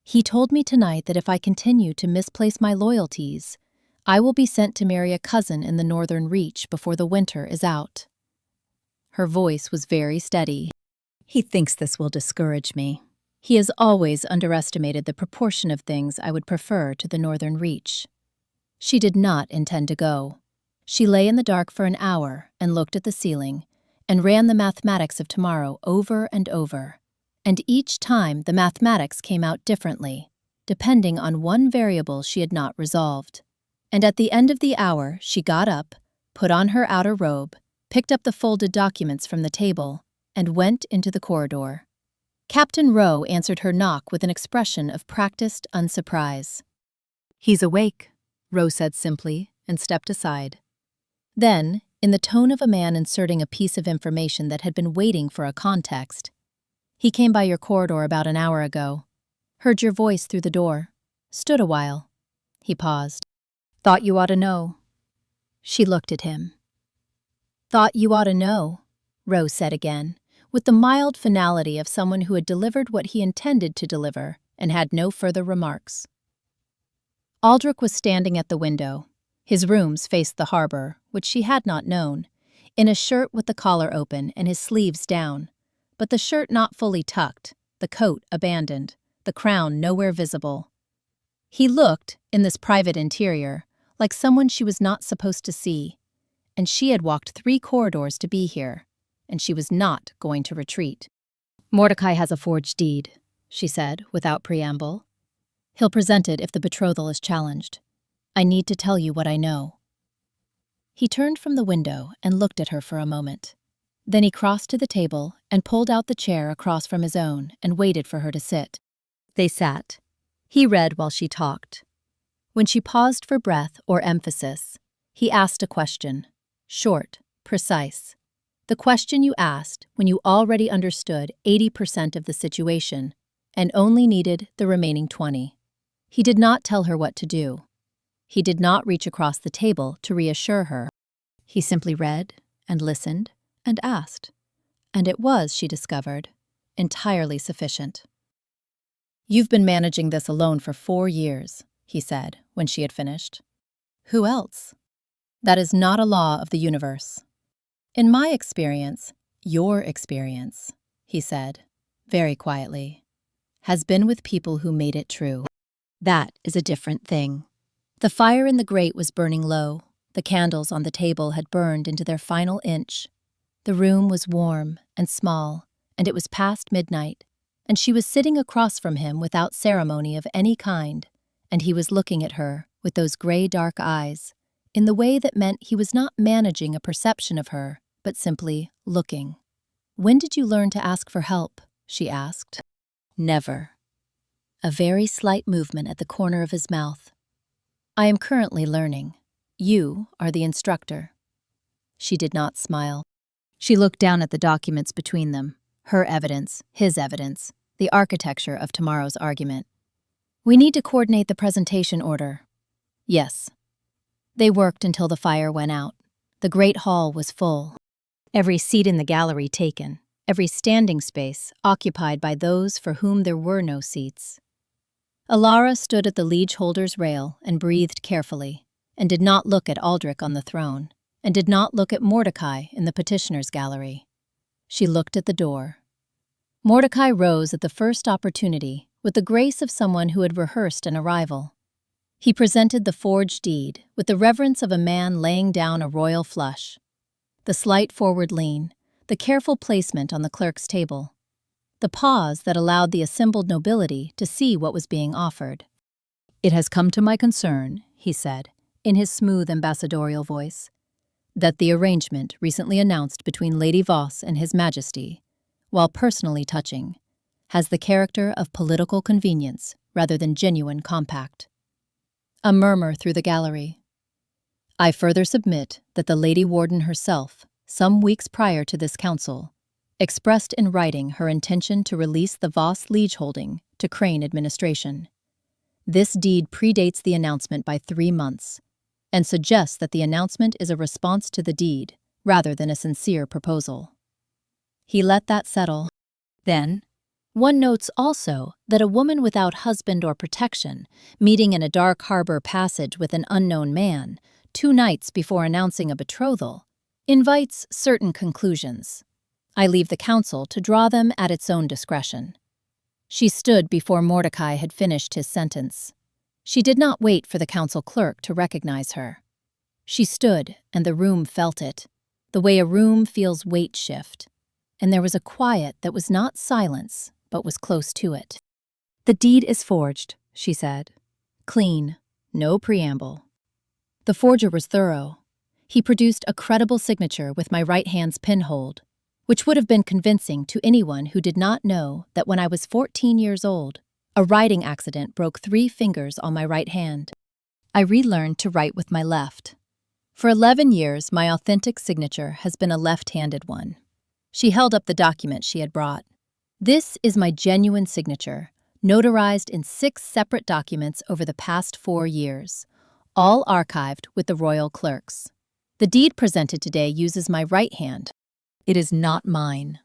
He told me tonight that if I continue to misplace my loyalties, I will be sent to marry a cousin in the Northern Reach before the winter is out. Her voice was very steady. He thinks this will discourage me. He has always underestimated the proportion of things I would prefer to the Northern Reach. She did not intend to go. She lay in the dark for an hour and looked at the ceiling and ran the mathematics of tomorrow over and over. And each time the mathematics came out differently, depending on one variable she had not resolved. And at the end of the hour, she got up, put on her outer robe, picked up the folded documents from the table, and went into the corridor. Captain Rowe answered her knock with an expression of practiced unsurprise. He's awake, Rowe said simply, and stepped aside. Then, in the tone of a man inserting a piece of information that had been waiting for a context, he came by your corridor about an hour ago. Heard your voice through the door. Stood a while. He paused. Thought you ought to know. She looked at him. Thought you ought to know, Rose said again, with the mild finality of someone who had delivered what he intended to deliver and had no further remarks. Aldrich was standing at the window. His rooms faced the harbor, which she had not known, in a shirt with the collar open and his sleeves down, but the shirt not fully tucked, the coat abandoned, the crown nowhere visible. He looked, in this private interior, like someone she was not supposed to see, and she had walked 3 corridors to be here, and she was not going to retreat. Mordecai has a forged deed, she said, without preamble. He'll present it if the betrothal is challenged. I need to tell you what I know. He turned from the window and looked at her for a moment. Then he crossed to the table and pulled out the chair across from his own and waited for her to sit. They sat. He read while she talked. When she paused for breath or emphasis, he asked a question, short, precise. The question you asked when you already understood 80% of the situation and only needed the remaining 20. He did not tell her what to do. He did not reach across the table to reassure her. He simply read and listened and asked. And it was, she discovered, entirely sufficient. You've been managing this alone for 4 years, he said when she had finished. Who else? That is not a law of the universe. In my experience, your experience, he said, very quietly, has been with people who made it true. That is a different thing. The fire in the grate was burning low. The candles on the table had burned into their final inch. The room was warm and small, and it was past midnight, and she was sitting across from him without ceremony of any kind, and he was looking at her with those gray dark eyes, in the way that meant he was not managing a perception of her, but simply looking. When did you learn to ask for help? She asked. Never. A very slight movement at the corner of his mouth. I am currently learning. You are the instructor. She did not smile. She looked down at the documents between them, her evidence, his evidence, the architecture of tomorrow's argument. We need to coordinate the presentation order. Yes. They worked until the fire went out. The great hall was full. Every seat in the gallery taken, every standing space occupied by those for whom there were no seats. Elara stood at the liege holder's rail and breathed carefully, and did not look at Aldrich on the throne, and did not look at Mordecai in the petitioner's gallery. She looked at the door. Mordecai rose at the first opportunity with the grace of someone who had rehearsed an arrival. He presented the forged deed with the reverence of a man laying down a royal flush. The slight forward lean, the careful placement on the clerk's table, the pause that allowed the assembled nobility to see what was being offered. "It has come to my concern," he said, in his smooth ambassadorial voice, "that the arrangement recently announced between Lady Voss and His Majesty, while personally touching, has the character of political convenience rather than genuine compact." A murmur through the gallery. "I further submit that the Lady Warden herself, some weeks prior to this council, expressed in writing her intention to release the Voss liege holding to Crane administration. This deed predates the announcement by 3 months, and suggests that the announcement is a response to the deed, rather than a sincere proposal." He let that settle. Then, one notes also that a woman without husband or protection, meeting in a dark harbor passage with an unknown man, 2 nights before announcing a betrothal, invites certain conclusions. I leave the council to draw them at its own discretion. She stood before Mordecai had finished his sentence. She did not wait for the council clerk to recognize her. She stood, and the room felt it, the way a room feels weight shift, and there was a quiet that was not silence, but was close to it. "The deed is forged," she said. "Clean, no preamble." The forger was thorough. He produced a credible signature with my right hand's pinhold, which would have been convincing to anyone who did not know that when I was 14 years old, a riding accident broke 3 fingers on my right hand. I relearned to write with my left. For 11 years, my authentic signature has been a left-handed one. She held up the document she had brought. "This is my genuine signature, notarized in 6 separate documents over the past 4 years, all archived with the royal clerks. The deed presented today uses my right hand. It is not mine."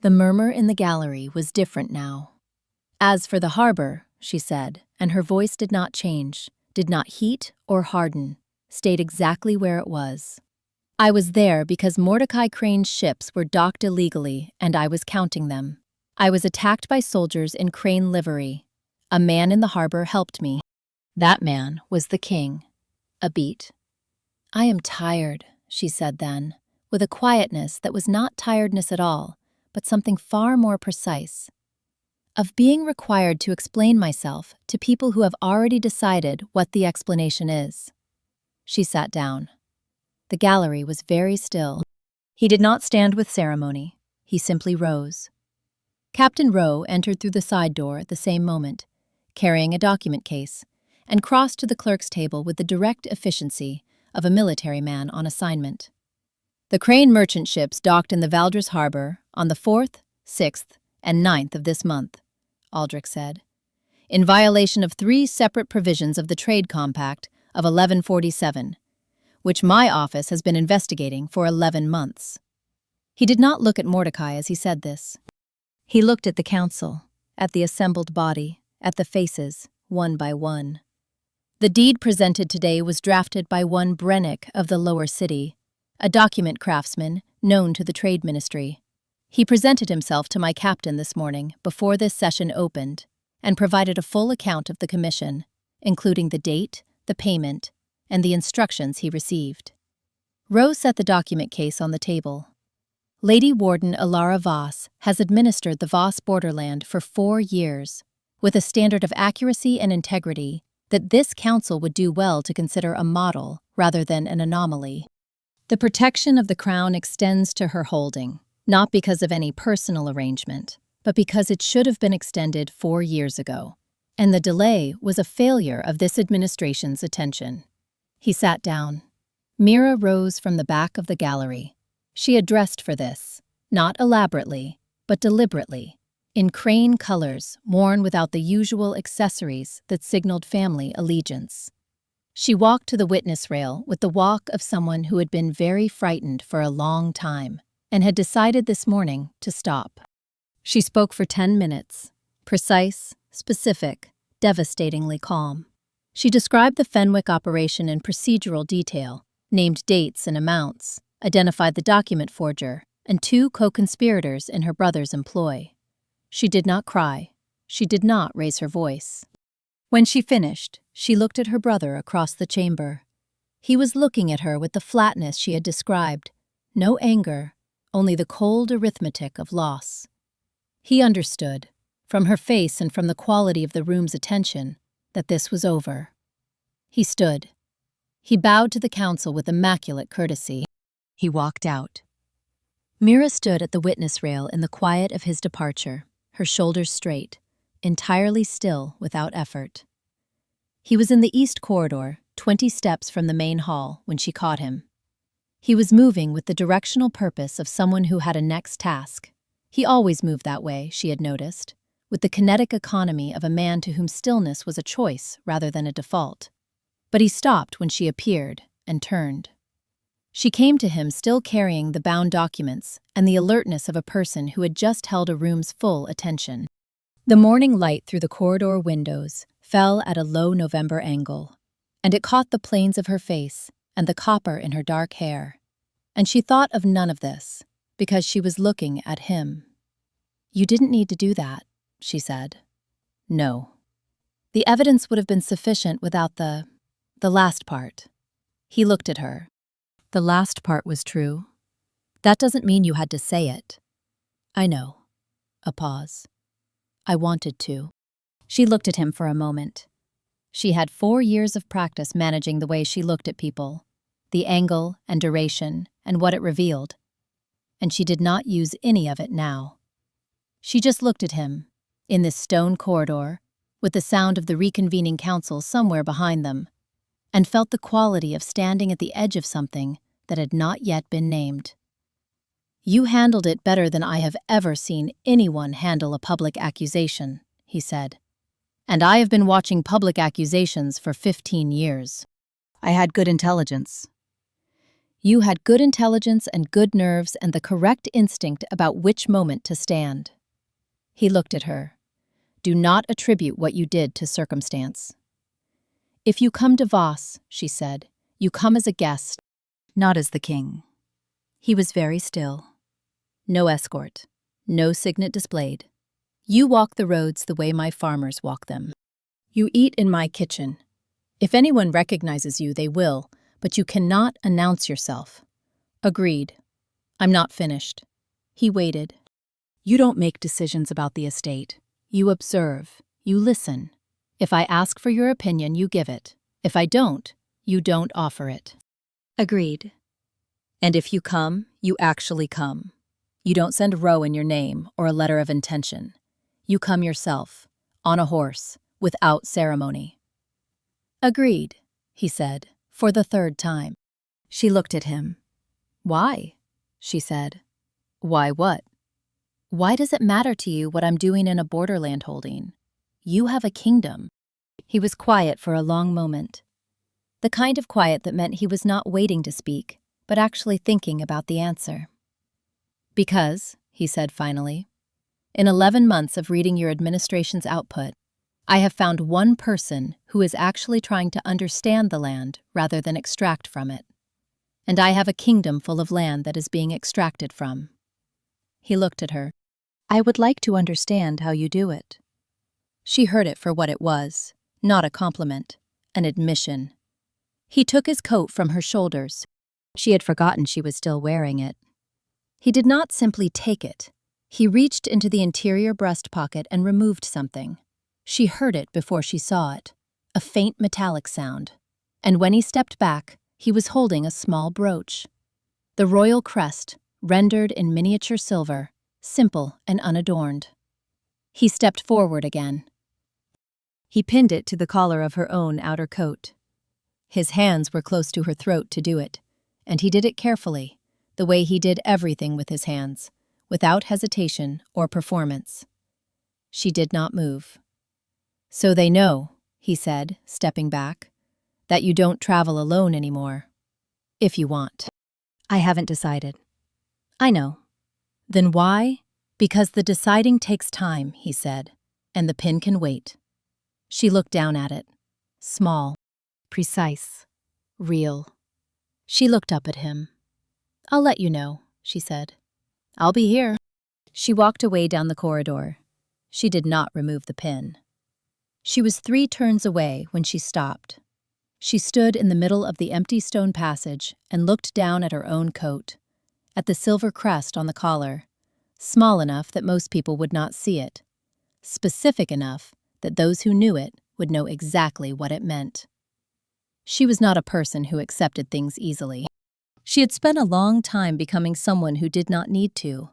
The murmur in the gallery was different now. "As for the harbor," she said, and her voice did not change, did not heat or harden, stayed exactly where it was. "I was there because Mordecai Crane's ships were docked illegally, and I was counting them. I was attacked by soldiers in Crane livery. A man in the harbor helped me. That man was the king." A beat. "I am tired," she said then, with a quietness that was not tiredness at all, but something far more precise, "of being required to explain myself to people who have already decided what the explanation is." She sat down. The gallery was very still. He did not stand with ceremony. He simply rose. Captain Rowe entered through the side door at the same moment, carrying a document case, and crossed to the clerk's table with the direct efficiency of a military man on assignment. "The Crane merchant ships docked in the Valdres harbor on the 4th, 6th, and 9th of this month," Aldrich said, "in violation of 3 separate provisions of the Trade Compact of 1147, which my office has been investigating for 11 months. He did not look at Mordecai as he said this. He looked at the council, at the assembled body, at the faces, one by one. "The deed presented today was drafted by one Brennick of the lower city, a document craftsman known to the Trade Ministry. He presented himself to my captain this morning before this session opened and provided a full account of the commission, including the date, the payment, and the instructions he received." Rowe set the document case on the table. "Lady Warden Elara Voss has administered the Voss borderland for 4 years, with a standard of accuracy and integrity that this council would do well to consider a model rather than an anomaly. The protection of the crown extends to her holding, not because of any personal arrangement, but because it should have been extended 4 years ago, and the delay was a failure of this administration's attention." He sat down. Mira rose from the back of the gallery. She had dressed for this, not elaborately, but deliberately, in Crane colors worn without the usual accessories that signaled family allegiance. She walked to the witness rail with the walk of someone who had been very frightened for a long time and had decided this morning to stop. She spoke for 10 minutes, precise, specific, devastatingly calm. She described the Fenwick operation in procedural detail, named dates and amounts, identified the document forger, and 2 co-conspirators in her brother's employ. She did not cry. She did not raise her voice. When she finished, She looked at her brother across the chamber. He was looking at her with the flatness she had described. No anger, only the cold arithmetic of loss. He understood, from her face and from the quality of the room's attention, that this was over. He stood. He bowed to the council with immaculate courtesy. He walked out. Mira stood at the witness rail in the quiet of his departure, her shoulders straight, entirely still without effort. He was in the east corridor, 20 steps from the main hall, when she caught him. He was moving with the directional purpose of someone who had a next task. He always moved that way, she had noticed, with the kinetic economy of a man to whom stillness was a choice rather than a default. But he stopped when she appeared and turned. She came to him still carrying the bound documents and the alertness of a person who had just held a room's full attention. The morning light through the corridor windows fell at a low November angle, and it caught the planes of her face and the copper in her dark hair. And she thought of none of this, because she was looking at him. "You didn't need to do that," she said. "No. The evidence would have been sufficient without the last part." He looked at her. "The last part was true. That doesn't mean you had to say it." "I know." A pause. "I wanted to." She looked at him for a moment. She had 4 years of practice managing the way she looked at people, the angle and duration and what it revealed, and she did not use any of it now. She just looked at him, in this stone corridor, with the sound of the reconvening council somewhere behind them, and felt the quality of standing at the edge of something that had not yet been named. "You handled it better than I have ever seen anyone handle a public accusation," he said. "And I have been watching public accusations for 15 years. I had good intelligence." "You had good intelligence and good nerves and the correct instinct about which moment to stand." He looked at her. "Do not attribute what you did to circumstance." "If you come to Voss," she said, "you come as a guest, not as the king." He was very still. "No escort, no signet displayed. You walk the roads the way my farmers walk them. You eat in my kitchen. If anyone recognizes you, they will, but you cannot announce yourself." "Agreed. I'm not finished." He waited. "You don't make decisions about the estate. You observe. You listen. If I ask for your opinion, you give it. If I don't, you don't offer it." "Agreed. And if you come, you actually come. You don't send a row in your name or a letter of intention. You come yourself, on a horse, without ceremony." "Agreed," he said, for the 3rd time. She looked at him. "Why?" she said. "Why what?" "Why does it matter to you what I'm doing in a borderland holding? You have a kingdom." He was quiet for a long moment. The kind of quiet that meant he was not waiting to speak, but actually thinking about the answer. "Because," he said finally, "in 11 months of reading your administration's output, I have found one person who is actually trying to understand the land rather than extract from it. And I have a kingdom full of land that is being extracted from." He looked at her. "I would like to understand how you do it." She heard it for what it was, not a compliment, an admission. He took his coat from her shoulders. She had forgotten she was still wearing it. He did not simply take it. He reached into the interior breast pocket and removed something. She heard it before she saw it, a faint metallic sound. And when he stepped back, he was holding a small brooch. The royal crest, rendered in miniature silver, simple and unadorned. He stepped forward again. He pinned it to the collar of her own outer coat. His hands were close to her throat to do it, and he did it carefully, the way he did everything with his hands, without hesitation or performance. She did not move. "So they know," he said, stepping back, "that you don't travel alone anymore. If you want." "I haven't decided." "I know." "Then why?" "Because the deciding takes time," he said, "and the pin can wait." She looked down at it. Small, precise, real. She looked up at him. "I'll let you know," she said. "I'll be here." She walked away down the corridor. She did not remove the pin. She was 3 turns away when she stopped. She stood in the middle of the empty stone passage and looked down at her own coat, at the silver crest on the collar, small enough that most people would not see it, specific enough that those who knew it would know exactly what it meant. She was not a person who accepted things easily. She had spent a long time becoming someone who did not need to,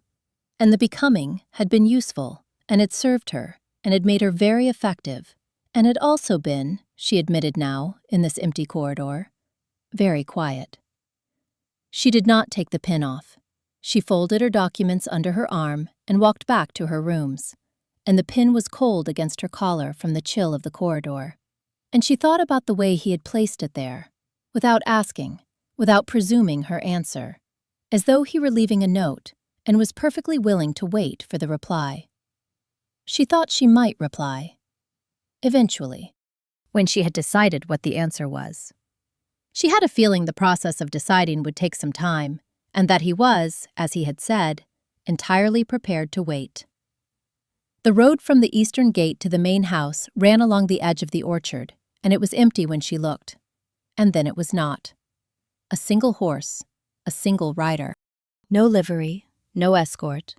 and the becoming had been useful, and had served her, and had made her very effective, and had also been, she admitted now, in this empty corridor, very quiet. She did not take the pin off. She folded her documents under her arm and walked back to her rooms, and the pin was cold against her collar from the chill of the corridor. And she thought about the way he had placed it there, without asking, without presuming her answer, as though he were leaving a note and was perfectly willing to wait for the reply. She thought she might reply. Eventually, when she had decided what the answer was. She had a feeling the process of deciding would take some time, and that he was, as he had said, entirely prepared to wait. The road from the eastern gate to the main house ran along the edge of the orchard, and it was empty when she looked. And then it was not. A single horse, a single rider. No livery, no escort.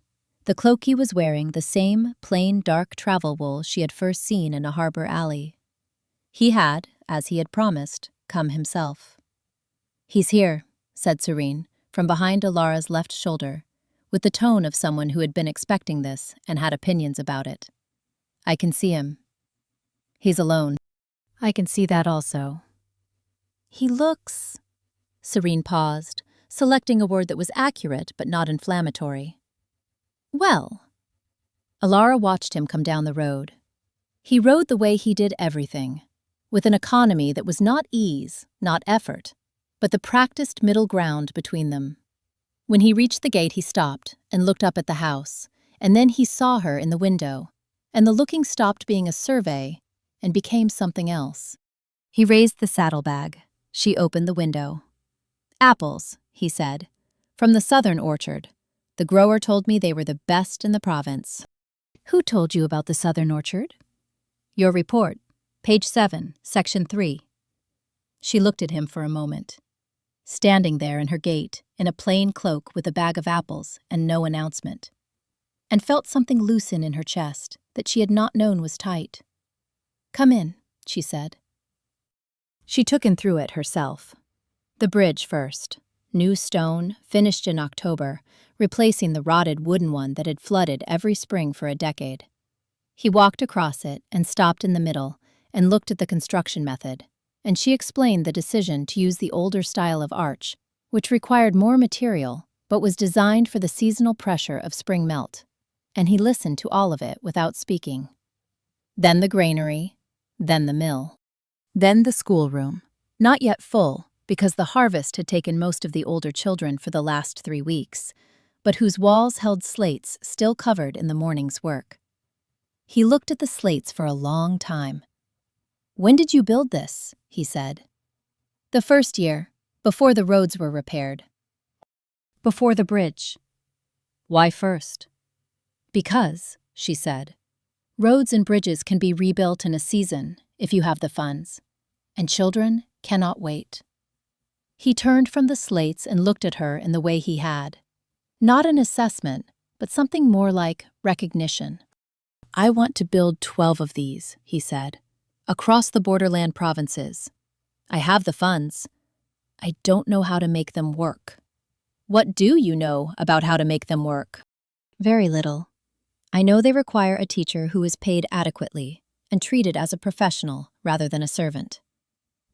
The cloak he was wearing the same plain dark travel wool she had first seen in a harbor alley. He had, as he had promised, come himself. "He's here," said Serene, from behind Elara's left shoulder, with the tone of someone who had been expecting this and had opinions about it. "I can see him. He's alone." "I can see that also." "He looks—" Serene paused, selecting a word that was accurate but not inflammatory. "Well." Elara watched him come down the road. He rode the way he did everything, with an economy that was not ease, not effort, but the practiced middle ground between them. When he reached the gate, he stopped and looked up at the house, and then he saw her in the window, and the looking stopped being a survey and became something else. He raised the saddlebag. She opened the window. "Apples," he said, "from the southern orchard. The grower told me they were the best in the province." "Who told you about the southern orchard?" "Your report, page 7, section 3. She looked at him for a moment, standing there in her gate in a plain cloak with a bag of apples and no announcement, and felt something loosen in her chest that she had not known was tight. "Come in," she said. She took him through it herself. The bridge first, new stone, finished in October, replacing the rotted wooden one that had flooded every spring for a decade. He walked across it and stopped in the middle and looked at the construction method, and she explained the decision to use the older style of arch, which required more material but was designed for the seasonal pressure of spring melt, and he listened to all of it without speaking. Then the granary, then the mill. Then the schoolroom, not yet full because the harvest had taken most of the older children for the last 3 weeks, but whose walls held slates still covered in the morning's work. He looked at the slates for a long time. "When did you build this?" he said. "The first year, before the roads were repaired." "Before the bridge." "Why first?" "Because," she said, "roads and bridges can be rebuilt in a season if you have the funds, and children cannot wait." He turned from the slates and looked at her in the way he had. Not an assessment, but something more like recognition. "I want to build 12 of these," he said, "across the borderland provinces. I have the funds. I don't know how to make them work." "What do you know about how to make them work?" "Very little. I know they require a teacher who is paid adequately and treated as a professional rather than a servant.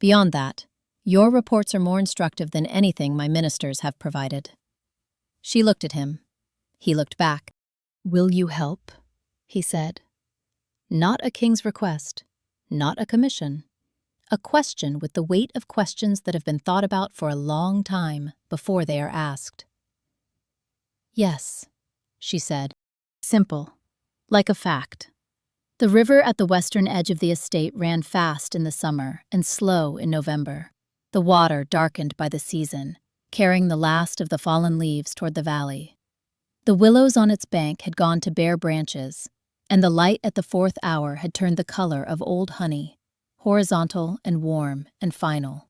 Beyond that, your reports are more instructive than anything my ministers have provided." She looked at him. He looked back. "Will you help?" he said. Not a king's request, not a commission. A question with the weight of questions that have been thought about for a long time before they are asked. "Yes," she said. Simple, like a fact. The river at the western edge of the estate ran fast in the summer and slow in November, the water darkened by the season, carrying the last of the fallen leaves toward the valley. The willows on its bank had gone to bare branches, and the light at the 4th hour had turned the color of old honey, horizontal and warm and final.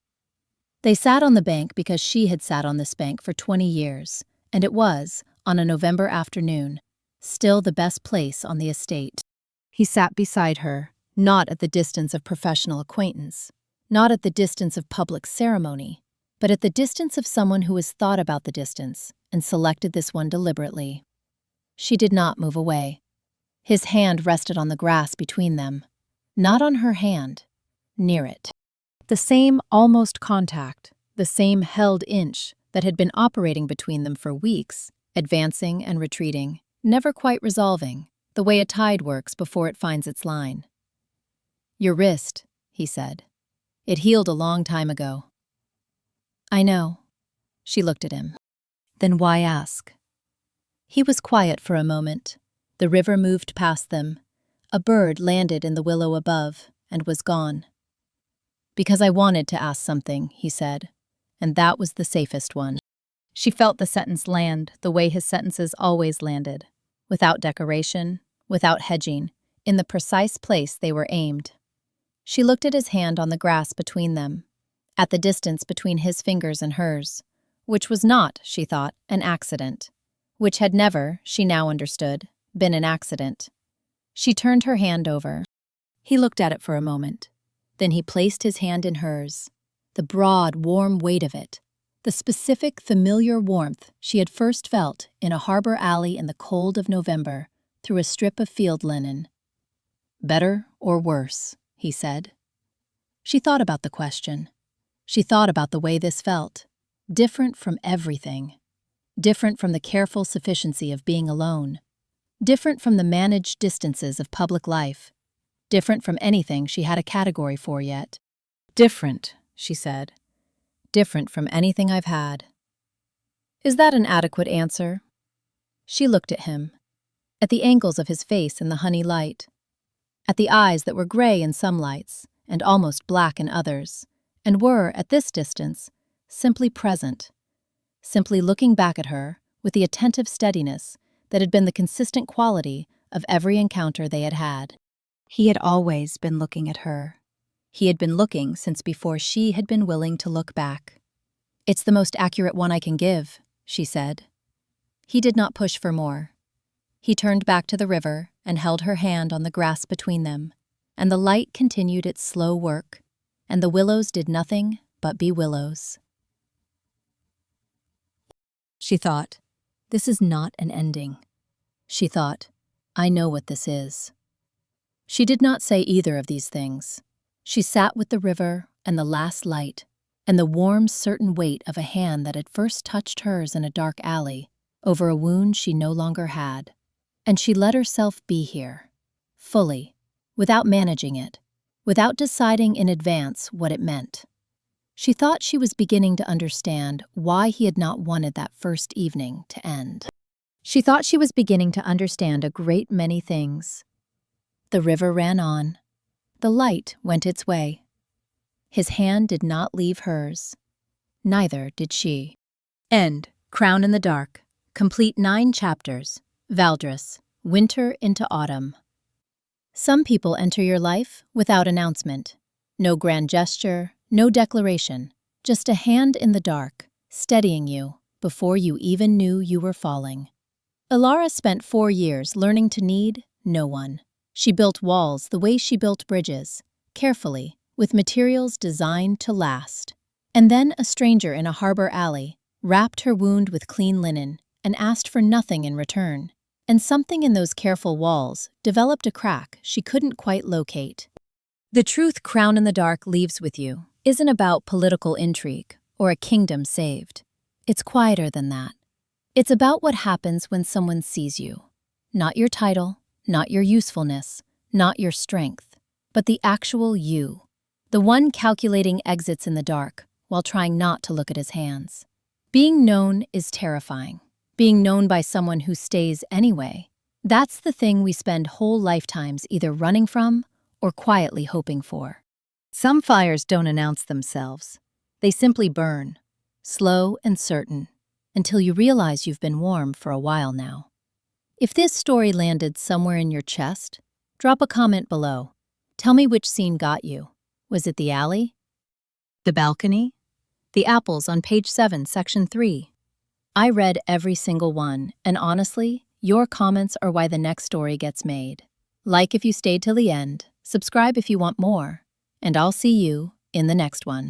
They sat on the bank because she had sat on this bank for 20 years, and it was, on a November afternoon, still the best place on the estate. He sat beside her, not at the distance of professional acquaintance, not at the distance of public ceremony, but at the distance of someone who has thought about the distance and selected this one deliberately. She did not move away. His hand rested on the grass between them, not on her hand, near it. The same almost contact, the same held inch that had been operating between them for weeks, advancing and retreating, never quite resolving, the way a tide works before it finds its line. "Your wrist," he said. "It healed a long time ago." "I know." She looked at him. "Then why ask?" He was quiet for a moment. The river moved past them. A bird landed in the willow above and was gone. "Because I wanted to ask something," he said, "and that was the safest one." She felt the sentence land the way his sentences always landed, without decoration, without hedging, in the precise place they were aimed. She looked at his hand on the grass between them, at the distance between his fingers and hers, which was not, she thought, an accident, which had never, she now understood, been an accident. She turned her hand over. He looked at it for a moment. Then he placed his hand in hers, the broad, warm weight of it, the specific, familiar warmth she had first felt in a harbor alley in the cold of November through a strip of field linen. "Better or worse?" he said. She thought about the question. She thought about the way this felt, different from everything, different from the careful sufficiency of being alone, different from the managed distances of public life, different from anything she had a category for yet. "Different," she said. "Different from anything I've had." "Is that an adequate answer?" She looked at him, at the angles of his face in the honey light, at the eyes that were gray in some lights and almost black in others, and were, at this distance, simply present, simply looking back at her with the attentive steadiness that had been the consistent quality of every encounter they had had. He had always been looking at her. He had been looking since before she had been willing to look back. "It's the most accurate one I can give," she said. He did not push for more. He turned back to the river and held her hand on the grass between them, and the light continued its slow work, and the willows did nothing but be willows. She thought, "This is not an ending." She thought, "I know what this is." She did not say either of these things. She sat with the river and the last light and the warm, certain weight of a hand that had first touched hers in a dark alley over a wound she no longer had. And she let herself be here, fully, without managing it, without deciding in advance what it meant. She thought she was beginning to understand why he had not wanted that first evening to end. She thought she was beginning to understand a great many things. The river ran on. The light went its way. His hand did not leave hers. Neither did she. End. Crown in the Dark. Complete 9 chapters. Valdres. Winter into autumn. Some people enter your life without announcement. No grand gesture, no declaration, just a hand in the dark, steadying you before you even knew you were falling. Elara spent 4 years learning to need no one. She built walls the way she built bridges, carefully, with materials designed to last. And then a stranger in a harbor alley wrapped her wound with clean linen and asked for nothing in return. And something in those careful walls developed a crack she couldn't quite locate. The truth Crown in the Dark leaves with you isn't about political intrigue or a kingdom saved. It's quieter than that. It's about what happens when someone sees you. Not your title, not your usefulness, not your strength, but the actual you. The one calculating exits in the dark while trying not to look at his hands. Being known is terrifying. Being known by someone who stays anyway. That's the thing we spend whole lifetimes either running from or quietly hoping for. Some fires don't announce themselves. They simply burn, slow and certain, until you realize you've been warm for a while now. If this story landed somewhere in your chest, drop a comment below. Tell me which scene got you. Was it the alley? The balcony? The apples on page 7, section 3? I read every single one, and honestly, your comments are why the next story gets made. Like if you stayed till the end, subscribe if you want more, and I'll see you in the next one.